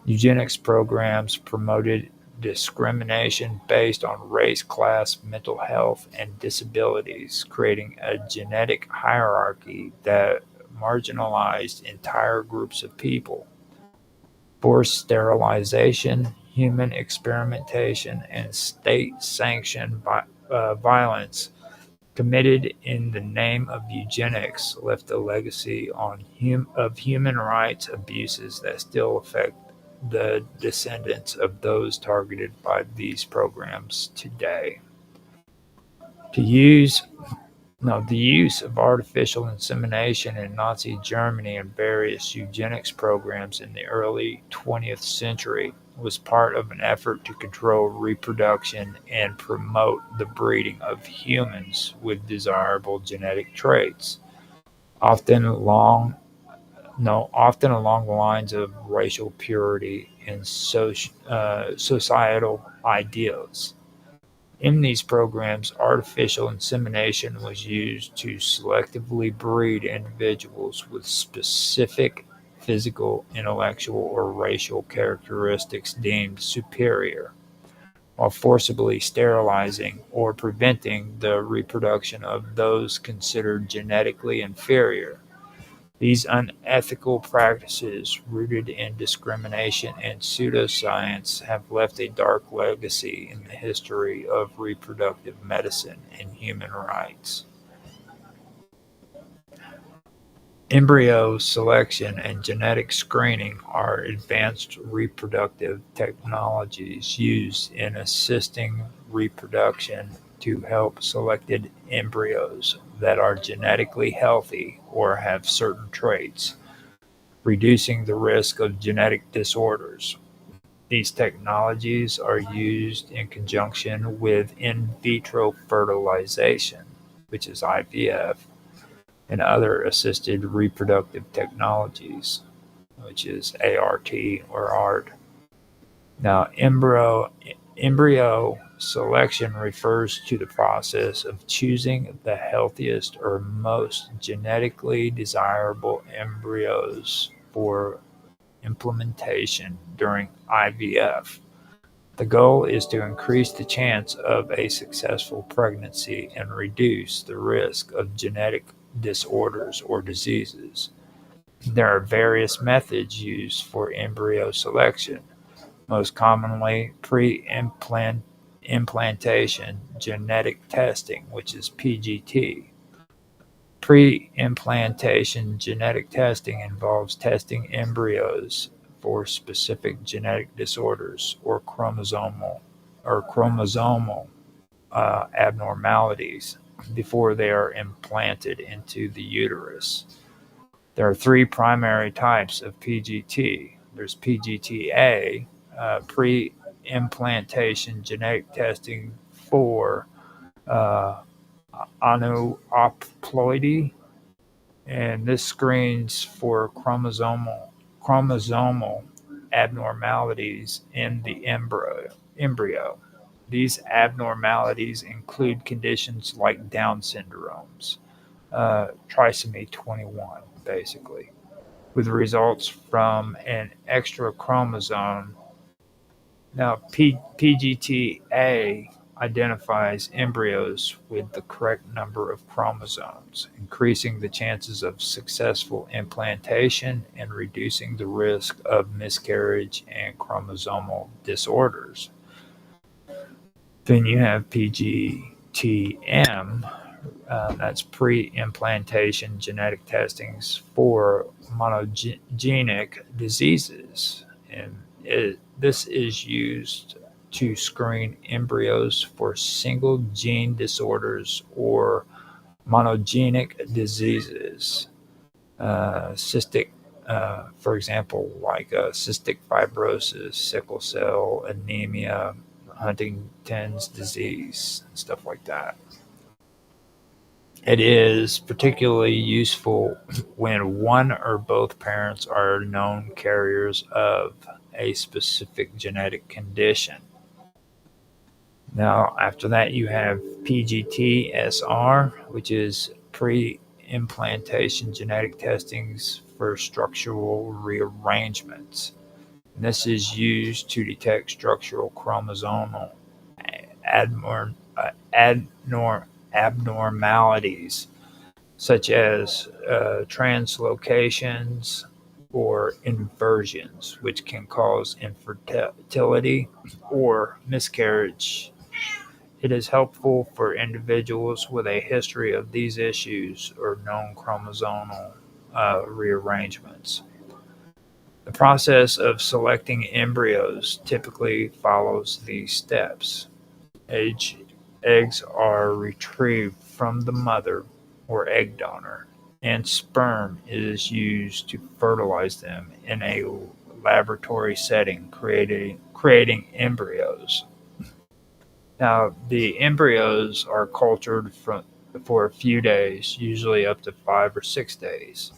[SPEAKER 1] Eugenics programs promoted discrimination based on race, class, mental health, and disabilities, creating a genetic hierarchy that marginalized entire groups of people. Forced sterilization, human experimentation, and state-sanctioned violence committed in the name of eugenics left a legacy of human rights abuses that still affect the descendants of those targeted by these programs today. The use of artificial insemination in Nazi Germany and various eugenics programs in the early 20th century was part of an effort to control reproduction and promote the breeding of humans with desirable genetic traits. often along often along the lines of racial purity and societal ideals. In these programs, artificial insemination was used to selectively breed individuals with specific physical, intellectual, or racial characteristics deemed superior, while forcibly sterilizing or preventing the reproduction of those considered genetically inferior. These unethical practices, rooted in discrimination and pseudoscience, have left a dark legacy in the history of reproductive medicine and human rights. Embryo selection and genetic screening are advanced reproductive technologies used in assisting reproduction to help selected embryos that are genetically healthy or have certain traits, reducing the risk of genetic disorders. These technologies are used in conjunction with in vitro fertilization, which is IVF, and other assisted reproductive technologies, which is ART or ART. Now, embryo selection refers to the process of choosing the healthiest or most genetically desirable embryos for implementation during IVF. The goal is to increase the chance of a successful pregnancy and reduce the risk of genetic disorders or diseases. There are various methods used for embryo selection, most commonly pre-implantation genetic testing, which is PGT. Pre-implantation genetic testing involves testing embryos for specific genetic disorders or chromosomal abnormalities before they are implanted into the uterus. There are three primary types of PGT. There's PGTA, pre-implantation genetic testing for uh, aneuploidy, and this screens for chromosomal abnormalities in the embryo. These abnormalities include conditions like Down syndromes, trisomy 21, basically, with results from an extra chromosome. Now, PGTA identifies embryos with the correct number of chromosomes, increasing the chances of successful implantation and reducing the risk of miscarriage and chromosomal disorders. Then you have PGTM, that's pre-implantation genetic testings for monogenic diseases, and this is used to screen embryos for single gene disorders or monogenic diseases. Cystic, for example, like cystic fibrosis, sickle cell anemia, Huntington's disease, and stuff like that. It is particularly useful when one or both parents are known carriers of a specific genetic condition. Now, after that, you have PGT-SR, which is pre-implantation genetic testings for structural rearrangements. And this is used to detect structural chromosomal abnormalities, such as translocations or inversions, which can cause infertility or miscarriage. It is helpful for individuals with a history of these issues or known chromosomal rearrangements. The process of selecting embryos typically follows these steps. Eggs are retrieved from the mother or egg donor, and sperm is used to fertilize them in a laboratory setting, creating embryos. Now, the embryos are cultured for a few days, usually up to 5 or 6 days,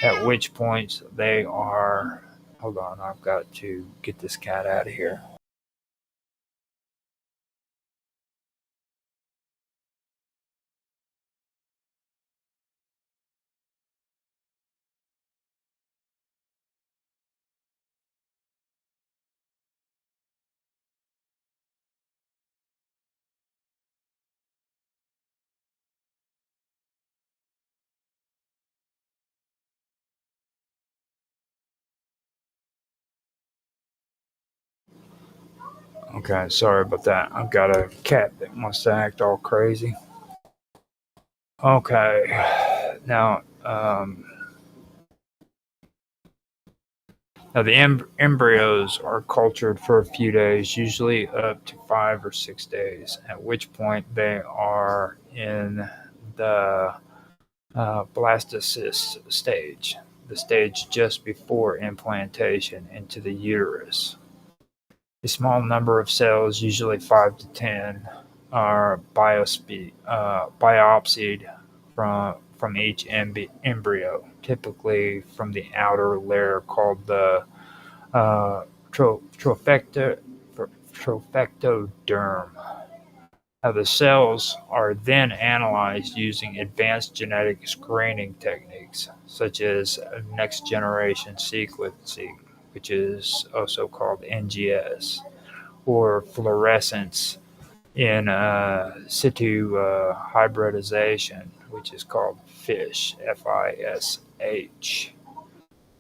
[SPEAKER 1] at which point they are. Hold on, I've got to get this cat out of here. Okay, sorry about that. I've got a cat that wants to act all crazy. Okay, now the embryos are cultured for a few days, usually up to 5 or 6 days, at which point they are in the blastocyst stage, the stage just before implantation into the uterus. A small number of cells, usually 5 to 10, are biopsied from each embryo, typically from the outer layer called the uh, trophectoderm. The cells are then analyzed using advanced genetic screening techniques, such as next generation sequencing, which is also called NGS, or fluorescence in situ hybridization, which is called FISH, FISH.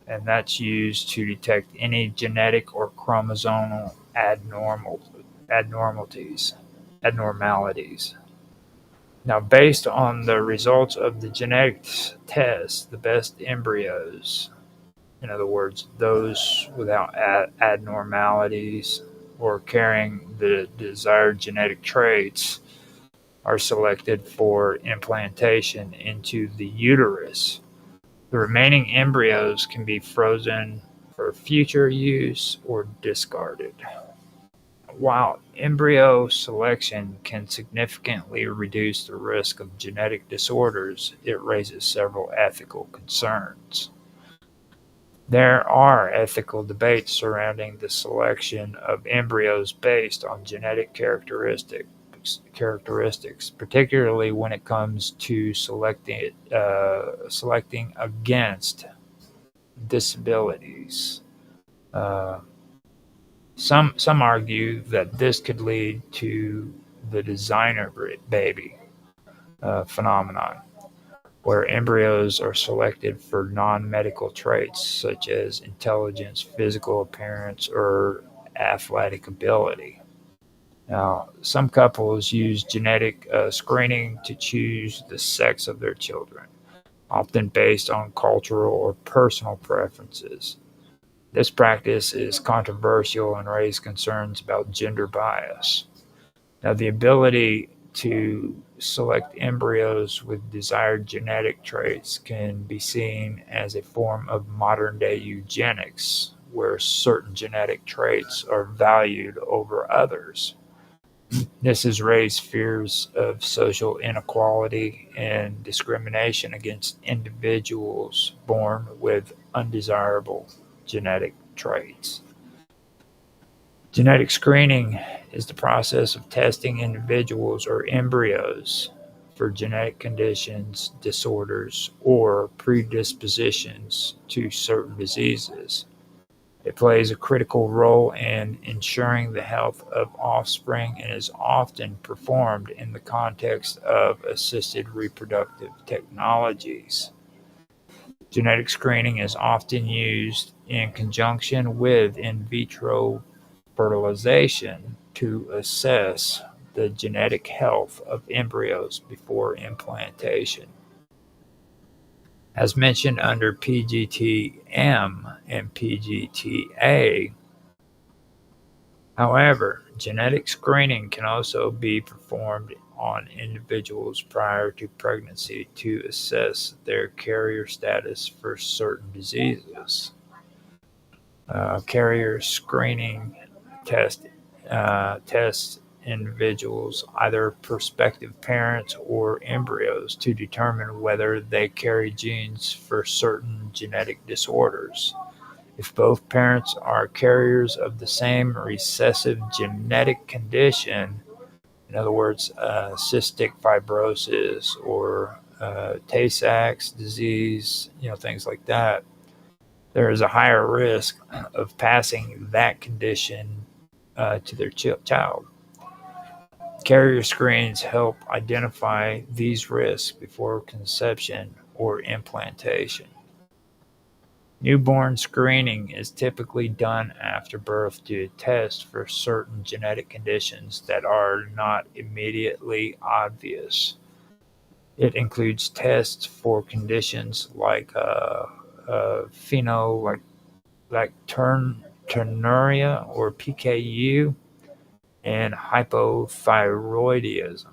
[SPEAKER 1] And that's used to detect any genetic or chromosomal abnormalities. abnormalities. Now, based on the results of the genetic test, the best embryos, in other words, those without abnormalities or carrying the desired genetic traits, are selected for implantation into the uterus. The remaining embryos can be frozen for future use or discarded. While embryo selection can significantly reduce the risk of genetic disorders, it raises several ethical concerns. There are ethical debates surrounding the selection of embryos based on genetic characteristics, particularly when it comes to selecting against disabilities. Uh, some argue that this could lead to the designer baby phenomenon, where embryos are selected for non-medical traits such as intelligence, physical appearance, or athletic ability. Now, some couples use genetic screening to choose the sex of their children, often based on cultural or personal preferences. This practice is controversial and raises concerns about gender bias. Now, the ability to select embryos with desired genetic traits can be seen as a form of modern day eugenics, where certain genetic traits are valued over others. This has raised fears of social inequality and discrimination against individuals born with undesirable genetic traits. Genetic screening is the process of testing individuals or embryos for genetic conditions, disorders, or predispositions to certain diseases. It plays a critical role in ensuring the health of offspring and is often performed in the context of assisted reproductive technologies. Genetic screening is often used in conjunction with in vitro fertilization to assess the genetic health of embryos before implantation. As mentioned under PGT-M and PGT-A, however, genetic screening can also be performed on individuals prior to pregnancy to assess their carrier status for certain diseases. Carrier screening tests individuals, either prospective parents or embryos, to determine whether they carry genes for certain genetic disorders. If both parents are carriers of the same recessive genetic condition, in other words, cystic fibrosis or Tay-Sachs disease, things like that, there is a higher risk of passing that condition to their child. Carrier screens help identify these risks before conception or implantation. Newborn screening is typically done after birth to test for certain genetic conditions that are not immediately obvious. It includes tests for conditions like phenylactonuria or PKU and hypothyroidism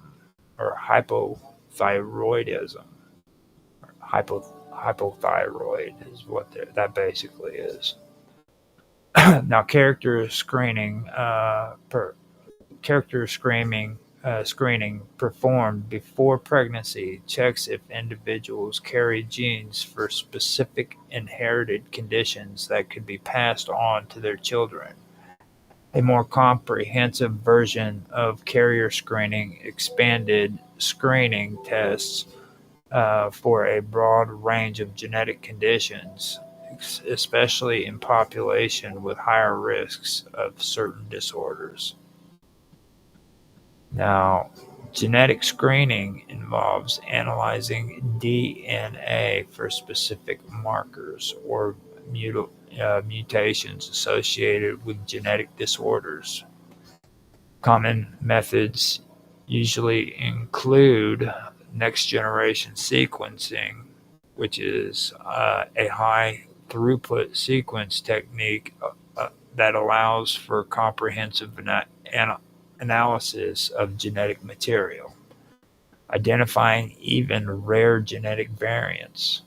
[SPEAKER 1] or hypothyroidism. Hypothyroid is what that basically is. Now, screening performed before pregnancy checks if individuals carry genes for specific inherited conditions that could be passed on to their children. A more comprehensive version of carrier screening expanded screening tests for a broad range of genetic conditions, especially in population with higher risks of certain disorders. Now, genetic screening involves analyzing DNA for specific markers or mutations associated with genetic disorders. Common methods usually include next-generation sequencing, which is a high-throughput sequence technique that allows for comprehensive analysis of genetic material, identifying even rare genetic variants.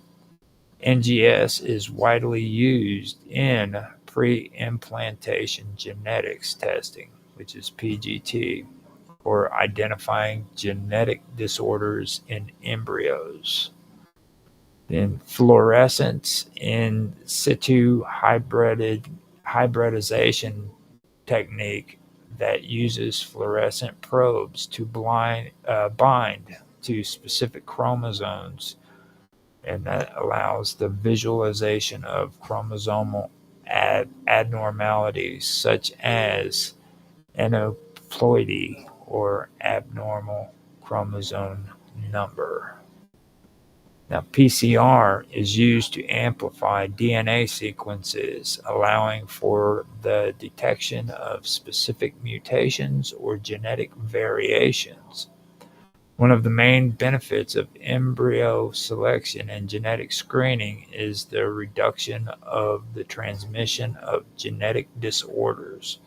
[SPEAKER 1] NGS is widely used in pre-implantation genetics testing, which is PGT, for identifying genetic disorders in embryos. Then fluorescence in situ hybridization technique that uses fluorescent probes to bind to specific chromosomes, and that allows the visualization of chromosomal abnormalities such as aneuploidy or abnormal chromosome number. Now, PCR is used to amplify DNA sequences, allowing for the detection of specific mutations or genetic variations. One of the main benefits of embryo selection and genetic screening is the reduction of the transmission of genetic disorders.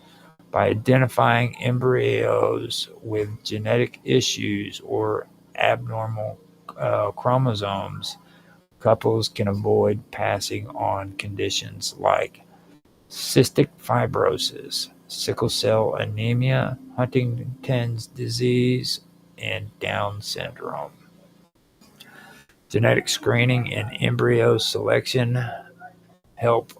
[SPEAKER 1] By identifying embryos with genetic issues or abnormal chromosomes, couples can avoid passing on conditions like cystic fibrosis, sickle cell anemia, Huntington's disease, and Down syndrome. Genetic screening and embryo selection help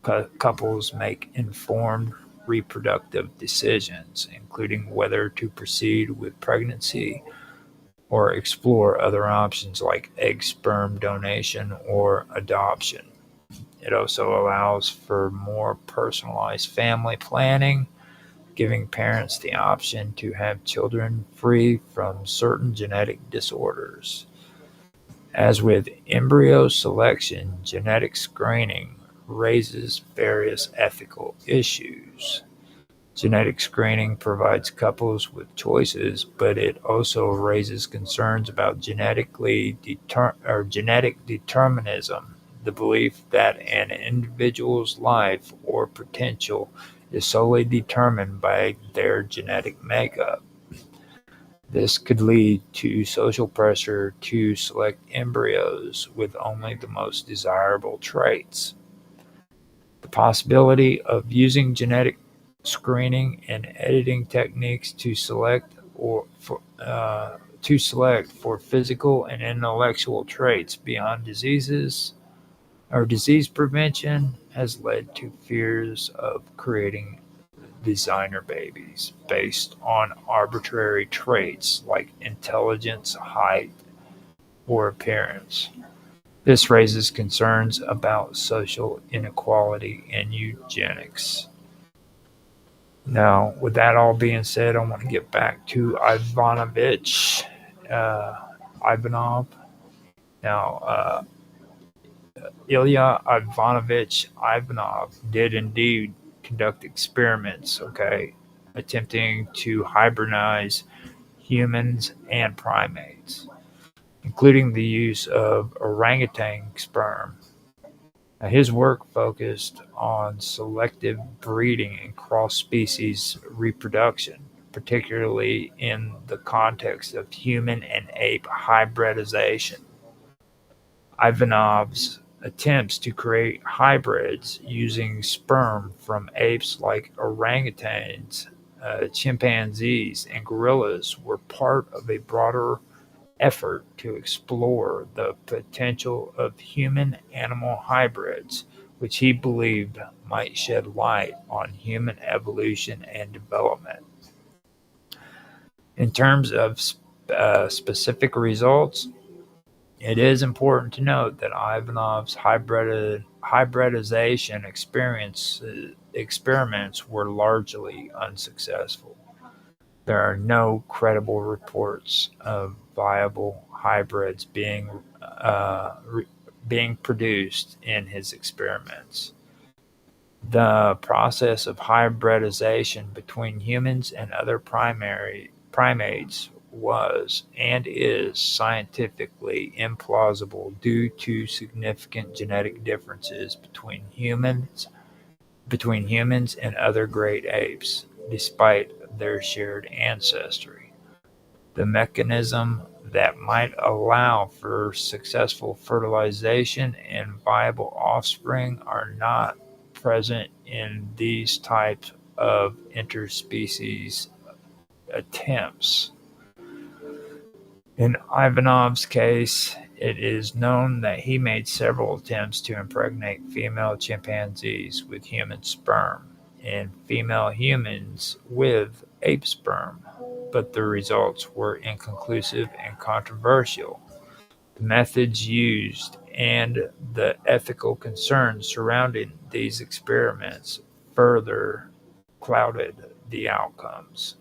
[SPEAKER 1] couples make informed reproductive decisions, including whether to proceed with pregnancy or explore other options like egg sperm donation or adoption. It also allows for more personalized family planning, giving parents the option to have children free from certain genetic disorders. As with embryo selection, genetic screening raises various ethical issues. Genetic screening provides couples with choices, but it also raises concerns about genetic determinism, the belief that an individual's life or potential is solely determined by their genetic makeup. This could lead to social pressure to select embryos with only the most desirable traits. The possibility of using genetic screening and editing techniques to select for physical and intellectual traits beyond diseases or disease prevention has led to fears of creating designer babies based on arbitrary traits like intelligence, height, or appearance. This raises concerns about social inequality and eugenics. Now, with that all being said, I want to get back to uh, Ivanov. Now, Ilya Ivanovich Ivanov did indeed conduct experiments, okay, attempting to hybridize humans and primates, including the use of orangutan sperm. Now, his work focused on selective breeding and cross-species reproduction, particularly in the context of human and ape hybridization. Ivanov's attempts to create hybrids using sperm from apes like orangutans, chimpanzees, and gorillas were part of a broader effort to explore the potential of human-animal hybrids, which he believed might shed light on human evolution and development. In terms of specific results, it is important to note that Ivanov's hybridization experiments were largely unsuccessful. There are no credible reports of viable hybrids being produced in his experiments. The process of hybridization between humans and other primates was and is scientifically implausible due to significant genetic differences between humans and other great apes, despite their shared ancestry. The mechanism that might allow for successful fertilization and viable offspring are not present in these types of interspecies attempts. In Ivanov's case, it is known that he made several attempts to impregnate female chimpanzees with human sperm and female humans with ape sperm, but the results were inconclusive and controversial. The methods used and the ethical concerns surrounding these experiments further clouded the outcomes.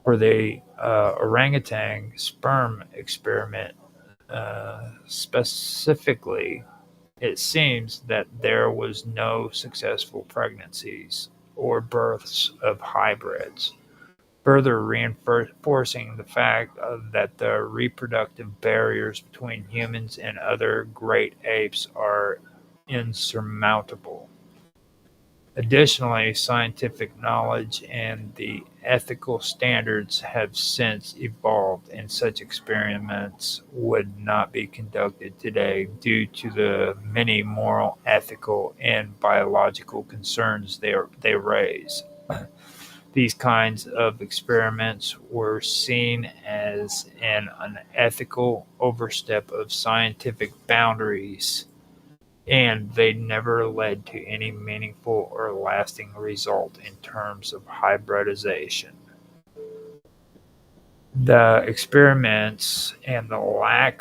[SPEAKER 1] For the orangutan sperm experiment specifically, it seems that there was no successful pregnancies or births of hybrids, further reinforcing the fact that the reproductive barriers between humans and other great apes are insurmountable. Additionally, scientific knowledge and the ethical standards have since evolved, and such experiments would not be conducted today due to the many moral, ethical, and biological concerns they raise. These kinds of experiments were seen as an unethical overstep of scientific boundaries, and they never led to any meaningful or lasting result in terms of hybridization. The experiments and the lack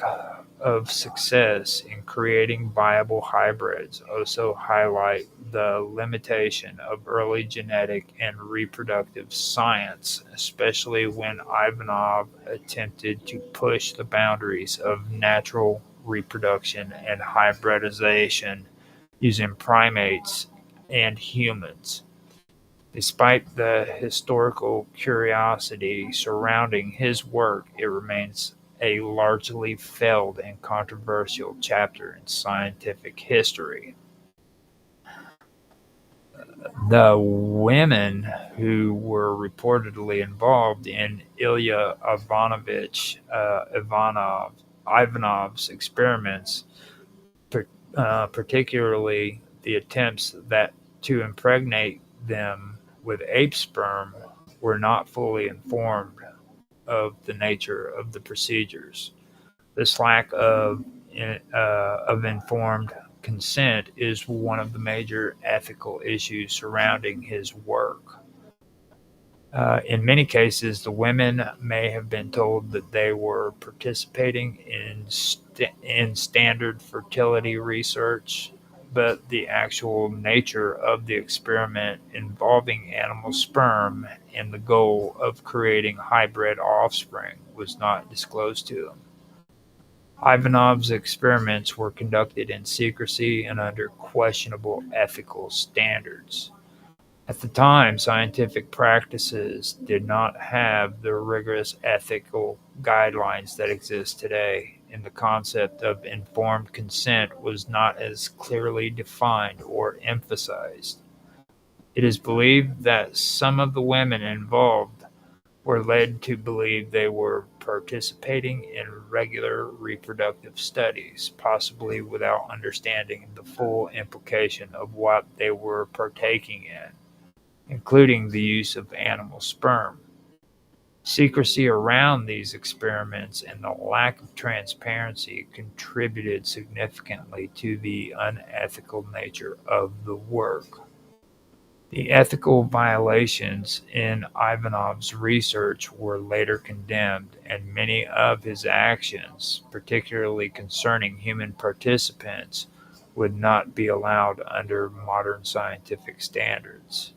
[SPEAKER 1] of success in creating viable hybrids also highlight the limitation of early genetic and reproductive science, especially when Ivanov attempted to push the boundaries of natural reproduction and hybridization using primates and humans. Despite the historical curiosity surrounding his work, it remains a largely failed and controversial chapter in scientific history. The women who were reportedly involved in Ilya Ivanov's experiments, particularly the attempts that to impregnate them, with ape sperm were not fully informed of the nature of the procedures. This lack of informed consent is one of the major ethical issues surrounding his work. In many cases, the women may have been told that they were participating in standard fertility research, but the actual nature of the experiment involving animal sperm and the goal of creating hybrid offspring was not disclosed to them. Ivanov's experiments were conducted in secrecy and under questionable ethical standards. At the time, scientific practices did not have the rigorous ethical guidelines that exist today, and the concept of informed consent was not as clearly defined or emphasized. It is believed that some of the women involved were led to believe they were participating in regular reproductive studies, possibly without understanding the full implication of what they were partaking in, including the use of animal sperm. Secrecy around these experiments and the lack of transparency contributed significantly to the unethical nature of the work. The ethical violations in Ivanov's research were later condemned, and many of his actions, particularly concerning human participants, would not be allowed under modern scientific standards.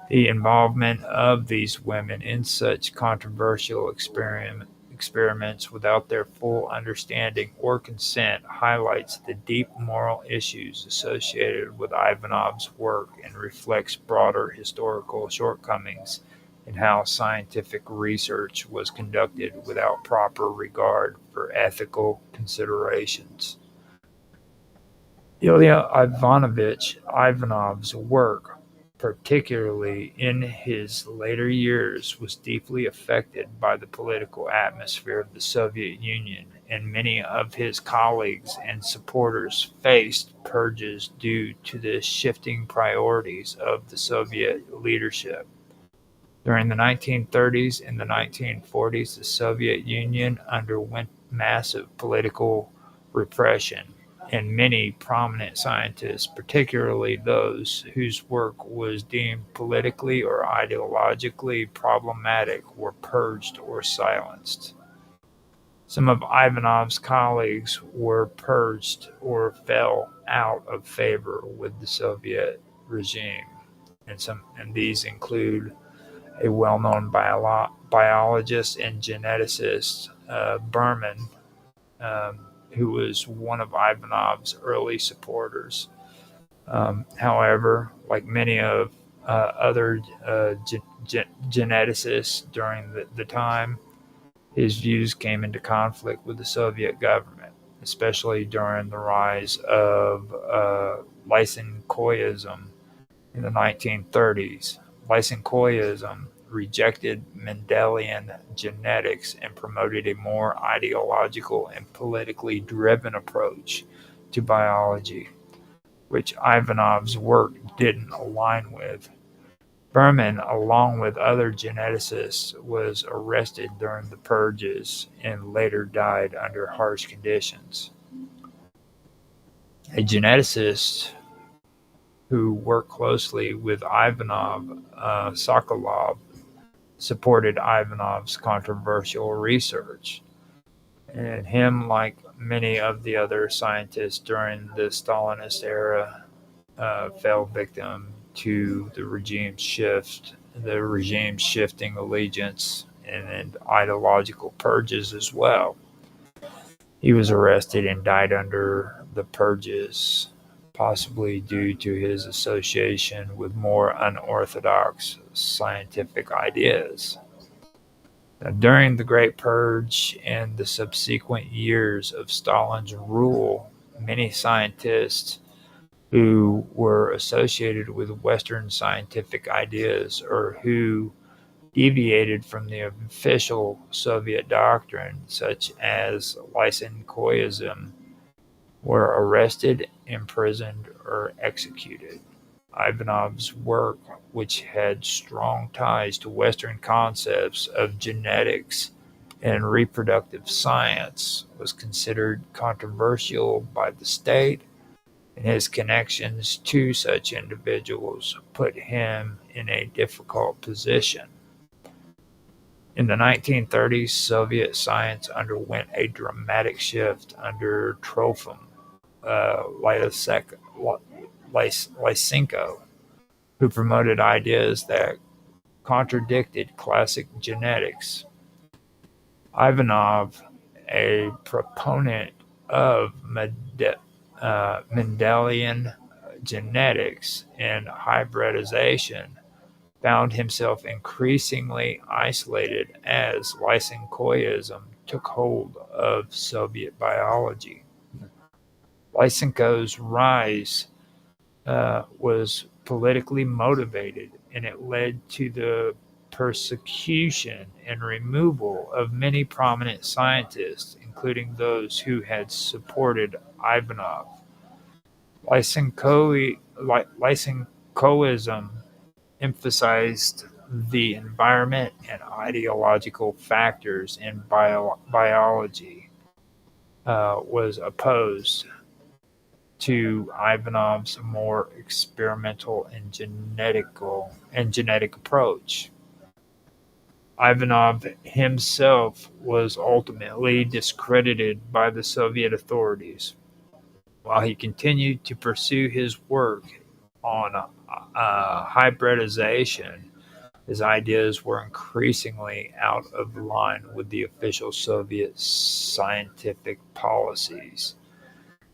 [SPEAKER 1] The involvement of these women in such controversial experiments without their full understanding or consent highlights the deep moral issues associated with Ivanov's work and reflects broader historical shortcomings in how scientific research was conducted without proper regard for ethical considerations. Ilya Ivanovich Ivanov's work, particularly in his later years, was deeply affected by the political atmosphere of the Soviet Union, and many of his colleagues and supporters faced purges due to the shifting priorities of the Soviet leadership. During the 1930s and the 1940s, the Soviet Union underwent massive political repression, and many prominent scientists, particularly those whose work was deemed politically or ideologically problematic, were purged or silenced. Some of Ivanov's colleagues were purged or fell out of favor with the Soviet regime, and these include a well-known biologist and geneticist, Berman, who was one of Ivanov's early supporters. However, like many of other geneticists during the time, his views came into conflict with the Soviet government, especially during the rise of Lysenkoism in the 1930s. Lysenkoism rejected Mendelian genetics and promoted a more ideological and politically driven approach to biology, which Ivanov's work didn't align with. Berman, along with other geneticists, was arrested during the purges and later died under harsh conditions. A geneticist who worked closely with Ivanov, Sokolov, supported Ivanov's controversial research. And him, like many of the other scientists during the Stalinist era, fell victim to the regime's shifting allegiance and ideological purges as well. He was arrested and died under the purges, possibly due to his association with more unorthodox scientific ideas. Now, during the Great Purge and the subsequent years of Stalin's rule, many scientists who were associated with Western scientific ideas or who deviated from the official Soviet doctrine, such as Lysenkoism, were arrested, imprisoned, or executed. Ivanov's work, which had strong ties to Western concepts of genetics and reproductive science, was considered controversial by the state, and his connections to such individuals put him in a difficult position. In the 1930s, Soviet science underwent a dramatic shift under Trofim Lysenko, who promoted ideas that contradicted classic genetics. Ivanov, a proponent of Mendelian genetics and hybridization, found himself increasingly isolated as Lysenkoism took hold of Soviet biology. Lysenko's rise was politically motivated, and it led to the persecution and removal of many prominent scientists, including those who had supported Ivanov. Lysenkoism emphasized the environment and ideological factors in biology, was opposed to Ivanov's more experimental and genetic approach. Ivanov himself was ultimately discredited by the Soviet authorities. While he continued to pursue his work on hybridization, his ideas were increasingly out of line with the official Soviet scientific policies.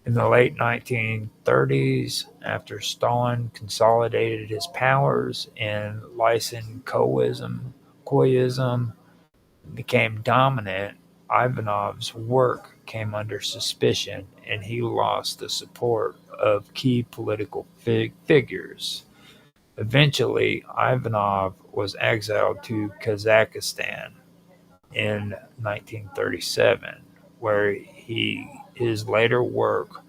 [SPEAKER 1] In the late 1930s, after Stalin consolidated his powers and Lysenkoism became dominant, Ivanov's work came under suspicion and he lost the support of key political figures. Eventually, Ivanov was exiled to Kazakhstan in 1937, where his later work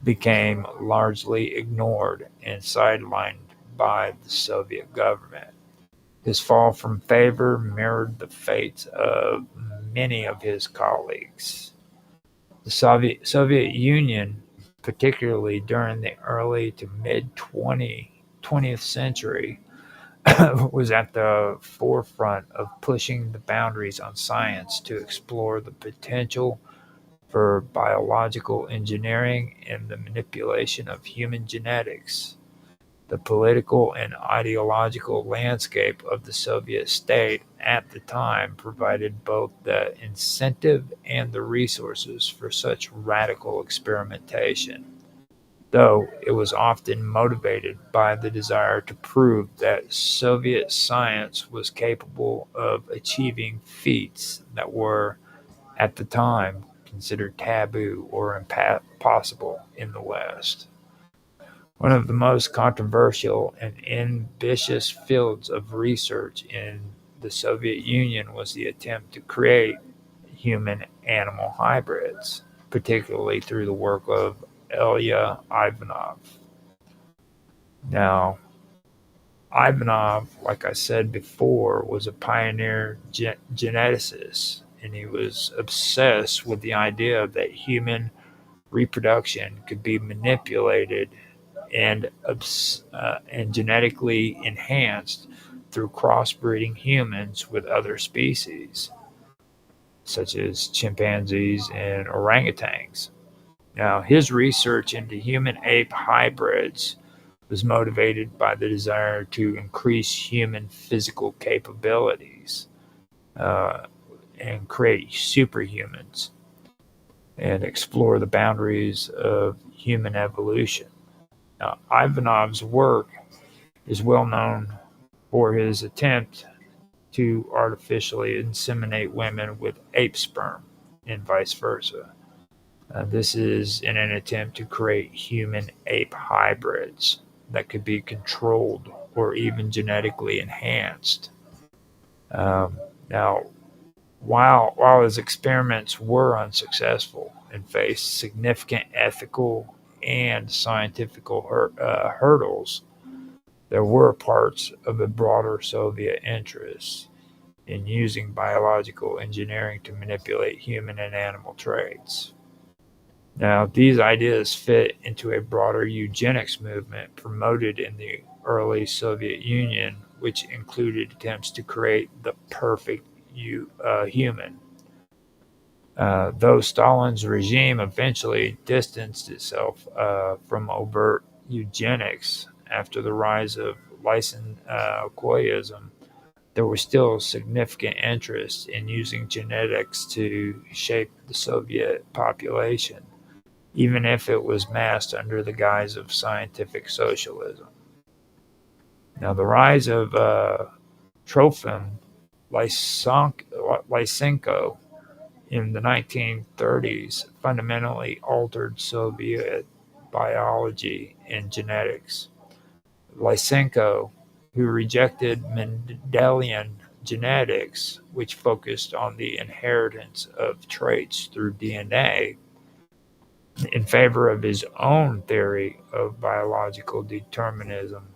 [SPEAKER 1] became largely ignored and sidelined by the Soviet government. His fall from favor mirrored the fates of many of his colleagues. The Soviet Union, particularly during the early to mid 20th century, was at the forefront of pushing the boundaries on science to explore the potential for biological engineering and the manipulation of human genetics. The political and ideological landscape of the Soviet state at the time provided both the incentive and the resources for such radical experimentation, though it was often motivated by the desire to prove that Soviet science was capable of achieving feats that were, at the time, considered taboo or impossible in the West. One of the most controversial and ambitious fields of research in the Soviet Union was the attempt to create human-animal hybrids, particularly through the work of Ilya Ivanov. Now, Ivanov, like I said before, was a pioneer geneticist, and he was obsessed with the idea that human reproduction could be manipulated and genetically enhanced through crossbreeding humans with other species, such as chimpanzees and orangutans. Now, his research into human-ape hybrids was motivated by the desire to increase human physical capabilities and create superhumans and explore the boundaries of human evolution. Now, Ivanov's work is well known for his attempt to artificially inseminate women with ape sperm and vice versa. This is in an attempt to create human-ape hybrids that could be controlled or even genetically enhanced. Now, while his experiments were unsuccessful and faced significant ethical and scientific hurdles, there were parts of a broader Soviet interest in using biological engineering to manipulate human and animal traits. Now, these ideas fit into a broader eugenics movement promoted in the early Soviet Union, which included attempts to create the perfect human. Though Stalin's regime eventually distanced itself from overt eugenics after the rise of Lysenkoism, there was still significant interest in using genetics to shape the Soviet population, even if it was masked under the guise of scientific socialism. Now, the rise of Trofim Lysenko in the 1930s fundamentally altered Soviet biology and genetics. Lysenko, who rejected Mendelian genetics, which focused on the inheritance of traits through DNA, in favor of his own theory of biological determinism,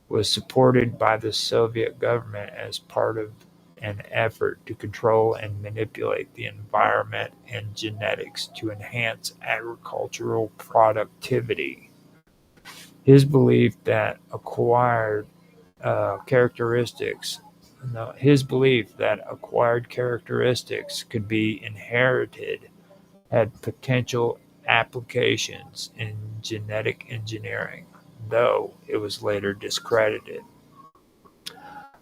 [SPEAKER 1] was supported by the Soviet government as part of an effort to control and manipulate the environment and genetics to enhance agricultural productivity. His belief that acquired characteristics could be inherited had potential applications in genetic engineering, though it was later discredited.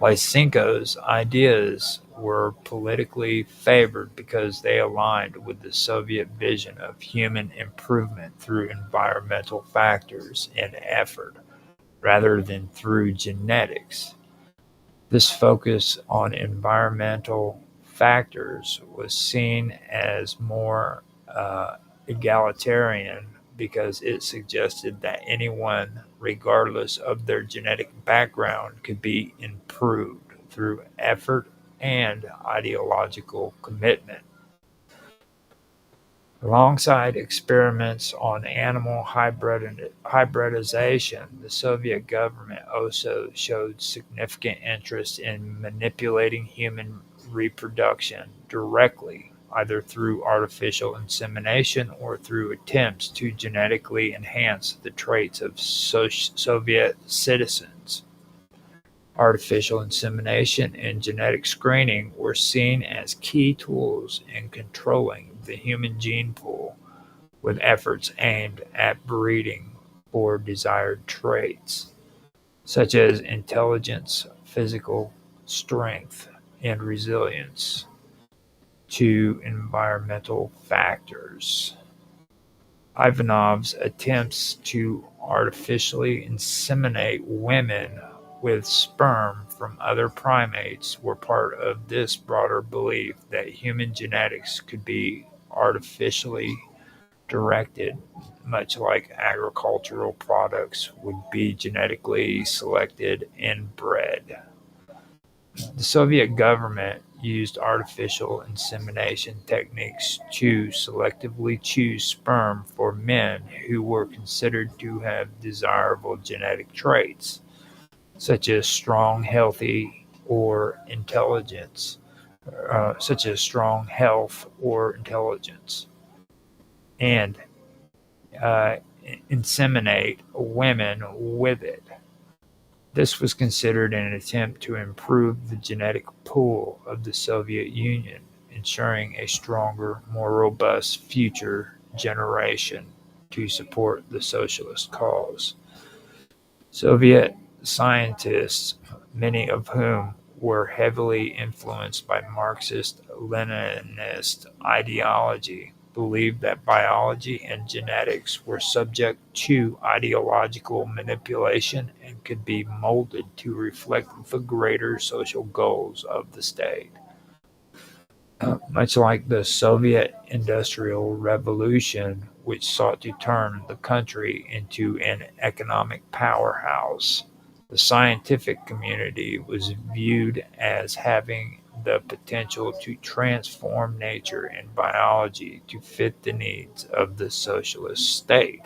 [SPEAKER 1] Lysenko's ideas were politically favored because they aligned with the Soviet vision of human improvement through environmental factors and effort, rather than through genetics. This focus on environmental factors was seen as more egalitarian because it suggested that anyone, regardless of their genetic background, could be improved through effort and ideological commitment. Alongside experiments on animal hybridization, the Soviet government also showed significant interest in manipulating human reproduction directly, either through artificial insemination or through attempts to genetically enhance the traits of Soviet citizens. Artificial insemination and genetic screening were seen as key tools in controlling the human gene pool, with efforts aimed at breeding for desired traits, such as intelligence, physical strength, and resilience to environmental factors. Ivanov's attempts to artificially inseminate women with sperm from other primates were part of this broader belief that human genetics could be artificially directed, much like agricultural products would be genetically selected and bred. The Soviet government used artificial insemination techniques to selectively choose sperm for men who were considered to have desirable genetic traits, such as strong, healthy, or intelligence, and inseminate women with it. This was considered an attempt to improve the genetic pool of the Soviet Union, ensuring a stronger, more robust future generation to support the socialist cause. Soviet scientists, many of whom were heavily influenced by Marxist-Leninist ideology, believed that biology and genetics were subject to ideological manipulation and could be molded to reflect the greater social goals of the state. Much like the Soviet Industrial Revolution, which sought to turn the country into an economic powerhouse, the scientific community was viewed as having the potential to transform nature and biology to fit the needs of the socialist state.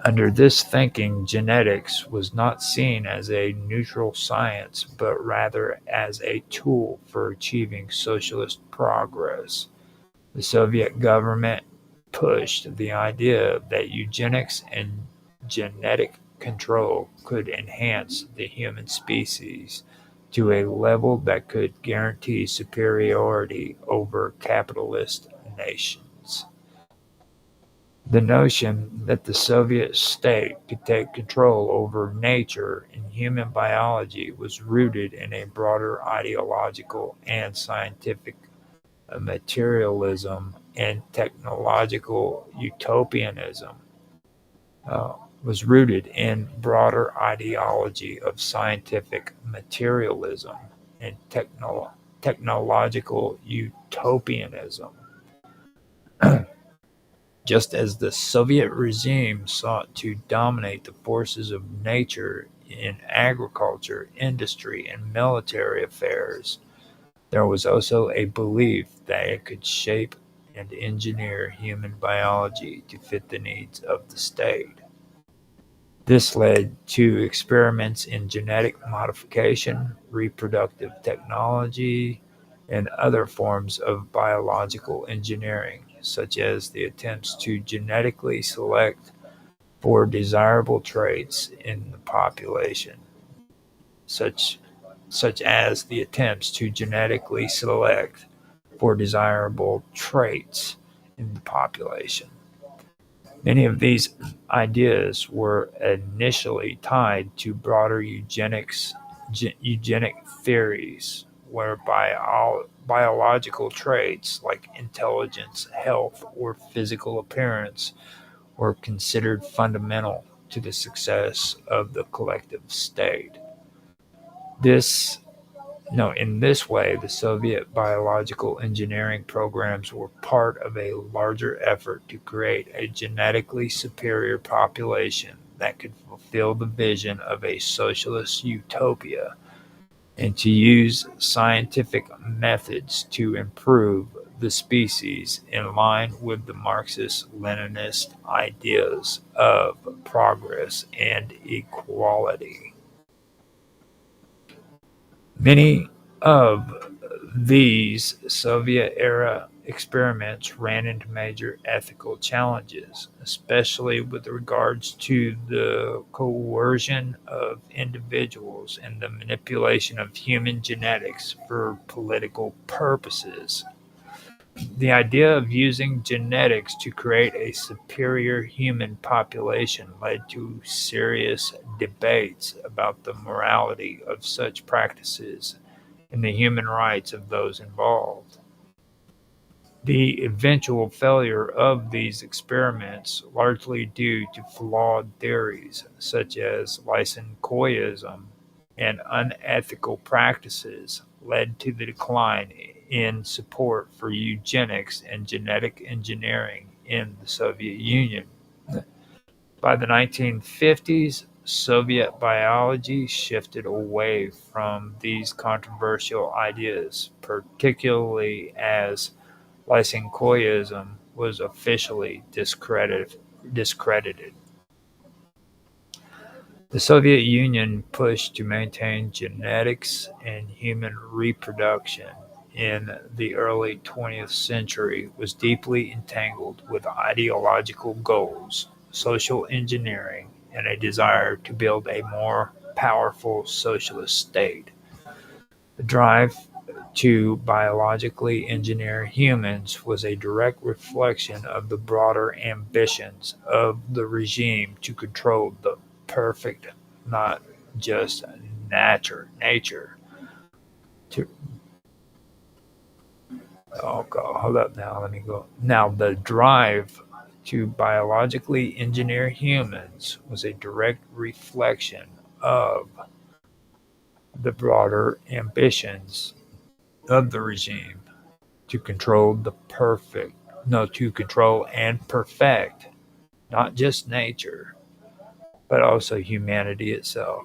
[SPEAKER 1] Under this thinking, genetics was not seen as a neutral science, but rather as a tool for achieving socialist progress. The Soviet government pushed the idea that eugenics and genetic control could enhance the human species to a level that could guarantee superiority over capitalist nations. The notion that the Soviet state could take control over nature and human biology was rooted in a broader ideological and scientific materialism and technological utopianism. uh, was rooted in broader ideology of scientific materialism and technological utopianism. Just as the Soviet regime sought to dominate the forces of nature in agriculture, industry, and military affairs, there was also a belief that it could shape and engineer human biology to fit the needs of the state. This led to experiments in genetic modification, reproductive technology, and other forms of biological engineering, such as the attempts to genetically select for desirable traits in the population, such such as the attempts to genetically select for desirable traits in the population. Many of these ideas were initially tied to broader eugenic theories, where biological traits like intelligence, health, or physical appearance were considered fundamental to the success of the collective state. This in this way, the Soviet biological engineering programs were part of a larger effort to create a genetically superior population that could fulfill the vision of a socialist utopia and to use scientific methods to improve the species in line with the Marxist-Leninist ideas of progress and equality. Many of these Soviet-era experiments ran into major ethical challenges, especially with regards to the coercion of individuals and the manipulation of human genetics for political purposes. The idea of using genetics to create a superior human population led to serious debates about the morality of such practices and the human rights of those involved. The eventual failure of these experiments, largely due to flawed theories such as Lysenkoism and unethical practices, led to the decline in support for eugenics and genetic engineering in the Soviet Union. By the 1950s, Soviet biology shifted away from these controversial ideas, particularly as Lysenkoism was officially discredited. The Soviet Union push to maintain genetics and human reproduction in the early 20th century was deeply entangled with ideological goals, social engineering, and a desire to build a more powerful socialist state. The drive to biologically engineer humans was a direct reflection of the broader ambitions of the regime to control the perfect, not just nature. To, oh God, hold up now, let me go. Now, the drive to biologically engineer humans was a direct reflection of the broader ambitions of the regime to control the perfect, no, to control and perfect not just nature, but also humanity itself.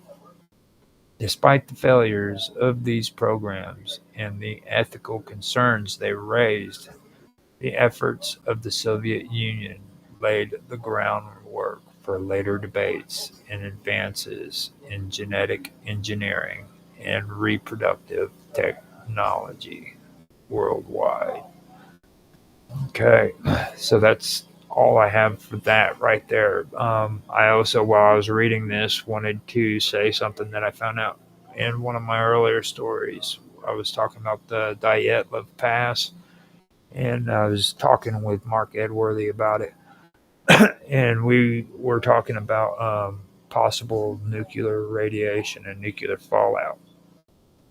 [SPEAKER 1] Despite the failures of these programs and the ethical concerns they raised, the efforts of the Soviet Union laid the groundwork for later debates and advances in genetic engineering and reproductive technology worldwide. Okay, so that's all I have for that right there. I also, while I was reading this, wanted to say something that I found out in one of my earlier stories. I was talking about the Dyatlov Pass, and I was talking with Mark Edworthy about it, and we were talking about possible nuclear radiation and nuclear fallout.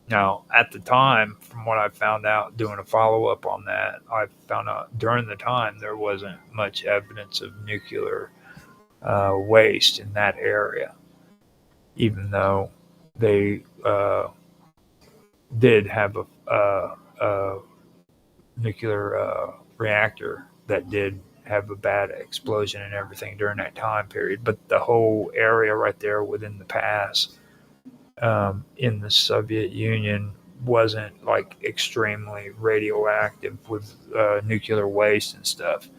[SPEAKER 1] Now, at the time, from what I found out doing a follow up on that, I found out during the time there wasn't much evidence of nuclear waste in that area, even though they did have a nuclear reactor that did have a bad explosion and everything during that time period. But the whole area right there within the pass in the Soviet Union wasn't like extremely radioactive with nuclear waste and stuff.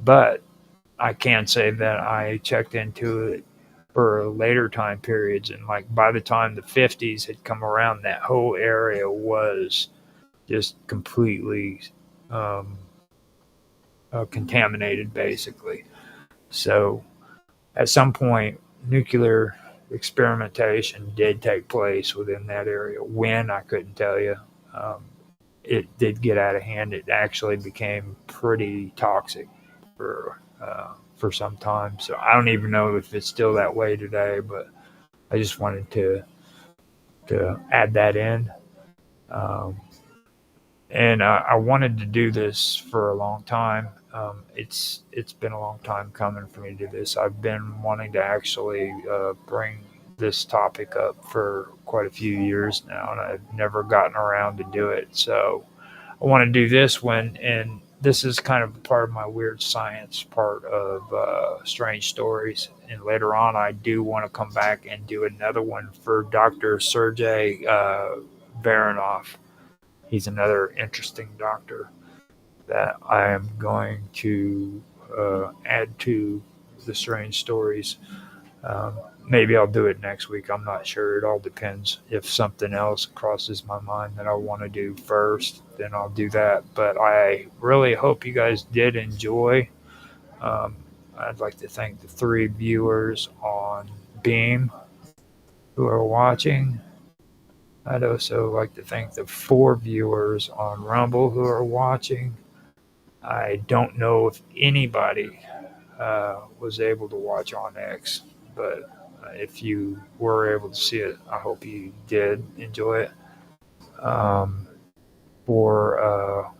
[SPEAKER 1] But I can say that I checked into it for later time periods, and like by the time the 50s had come around, that whole area was just completely contaminated, basically. So at some point, nuclear experimentation did take place within that area. When, I couldn't tell you. It did get out of hand. It actually became pretty toxic for some time. So I don't even know if it's still that way today, but I just wanted to add that in. And I wanted to do this for a long time. It's been a long time coming for me to do this. I've been wanting to actually bring this topic up for quite a few years now, and I've never gotten around to do it. So I want to do this one, and this is kind of part of my weird science part of strange stories. And later on, I do want to come back and do another one for Dr. Sergei Baranov. He's another interesting doctor that I am going to add to the strange stories. Maybe I'll do it next week. I'm not sure. It all depends. If something else crosses my mind that I want to do first, then I'll do that. But I really hope you guys did enjoy. I'd like to thank the 3 viewers on Beam who are watching. I'd also like to thank the 4 viewers on Rumble who are watching. I don't know if anybody was able to watch on X, but if you were able to see it, I hope you did enjoy it. For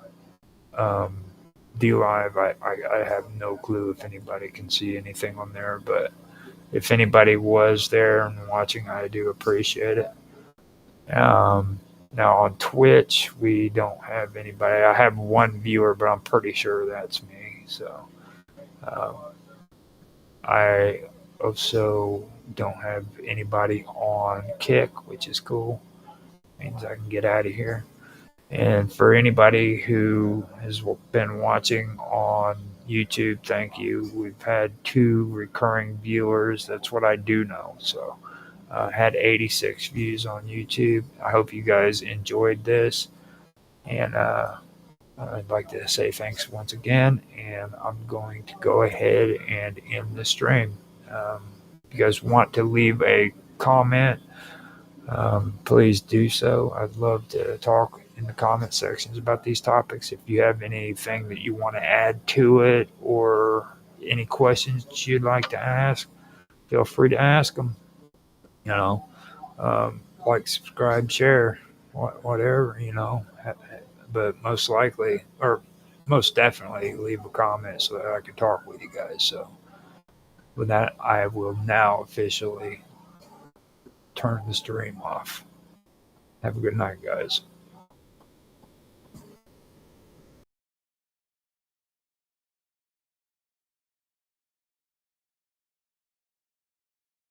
[SPEAKER 1] D-Live, I have no clue if anybody can see anything on there, but if anybody was there and watching, I do appreciate it. Now on Twitch, we don't have anybody. I have 1 viewer, but I'm pretty sure that's me. So I also don't have anybody on Kick, which is cool. Means I can get out of here. And for anybody who has been watching on YouTube, thank you. We've had 2 recurring viewers. That's what I do know. So had 86 views on YouTube. I hope you guys enjoyed this. And I'd like to say thanks once again. And I'm going to go ahead and end the stream. If you guys want to leave a comment, please do so. I'd love to talk in the comment sections about these topics. If you have anything that you want to add to it or any questions you'd like to ask, feel free to ask them. You know, like, subscribe, share, whatever, you know. But most likely, or most definitely, leave a comment so that I can talk with you guys. So with that, I will now officially turn the stream off. Have a good night, guys.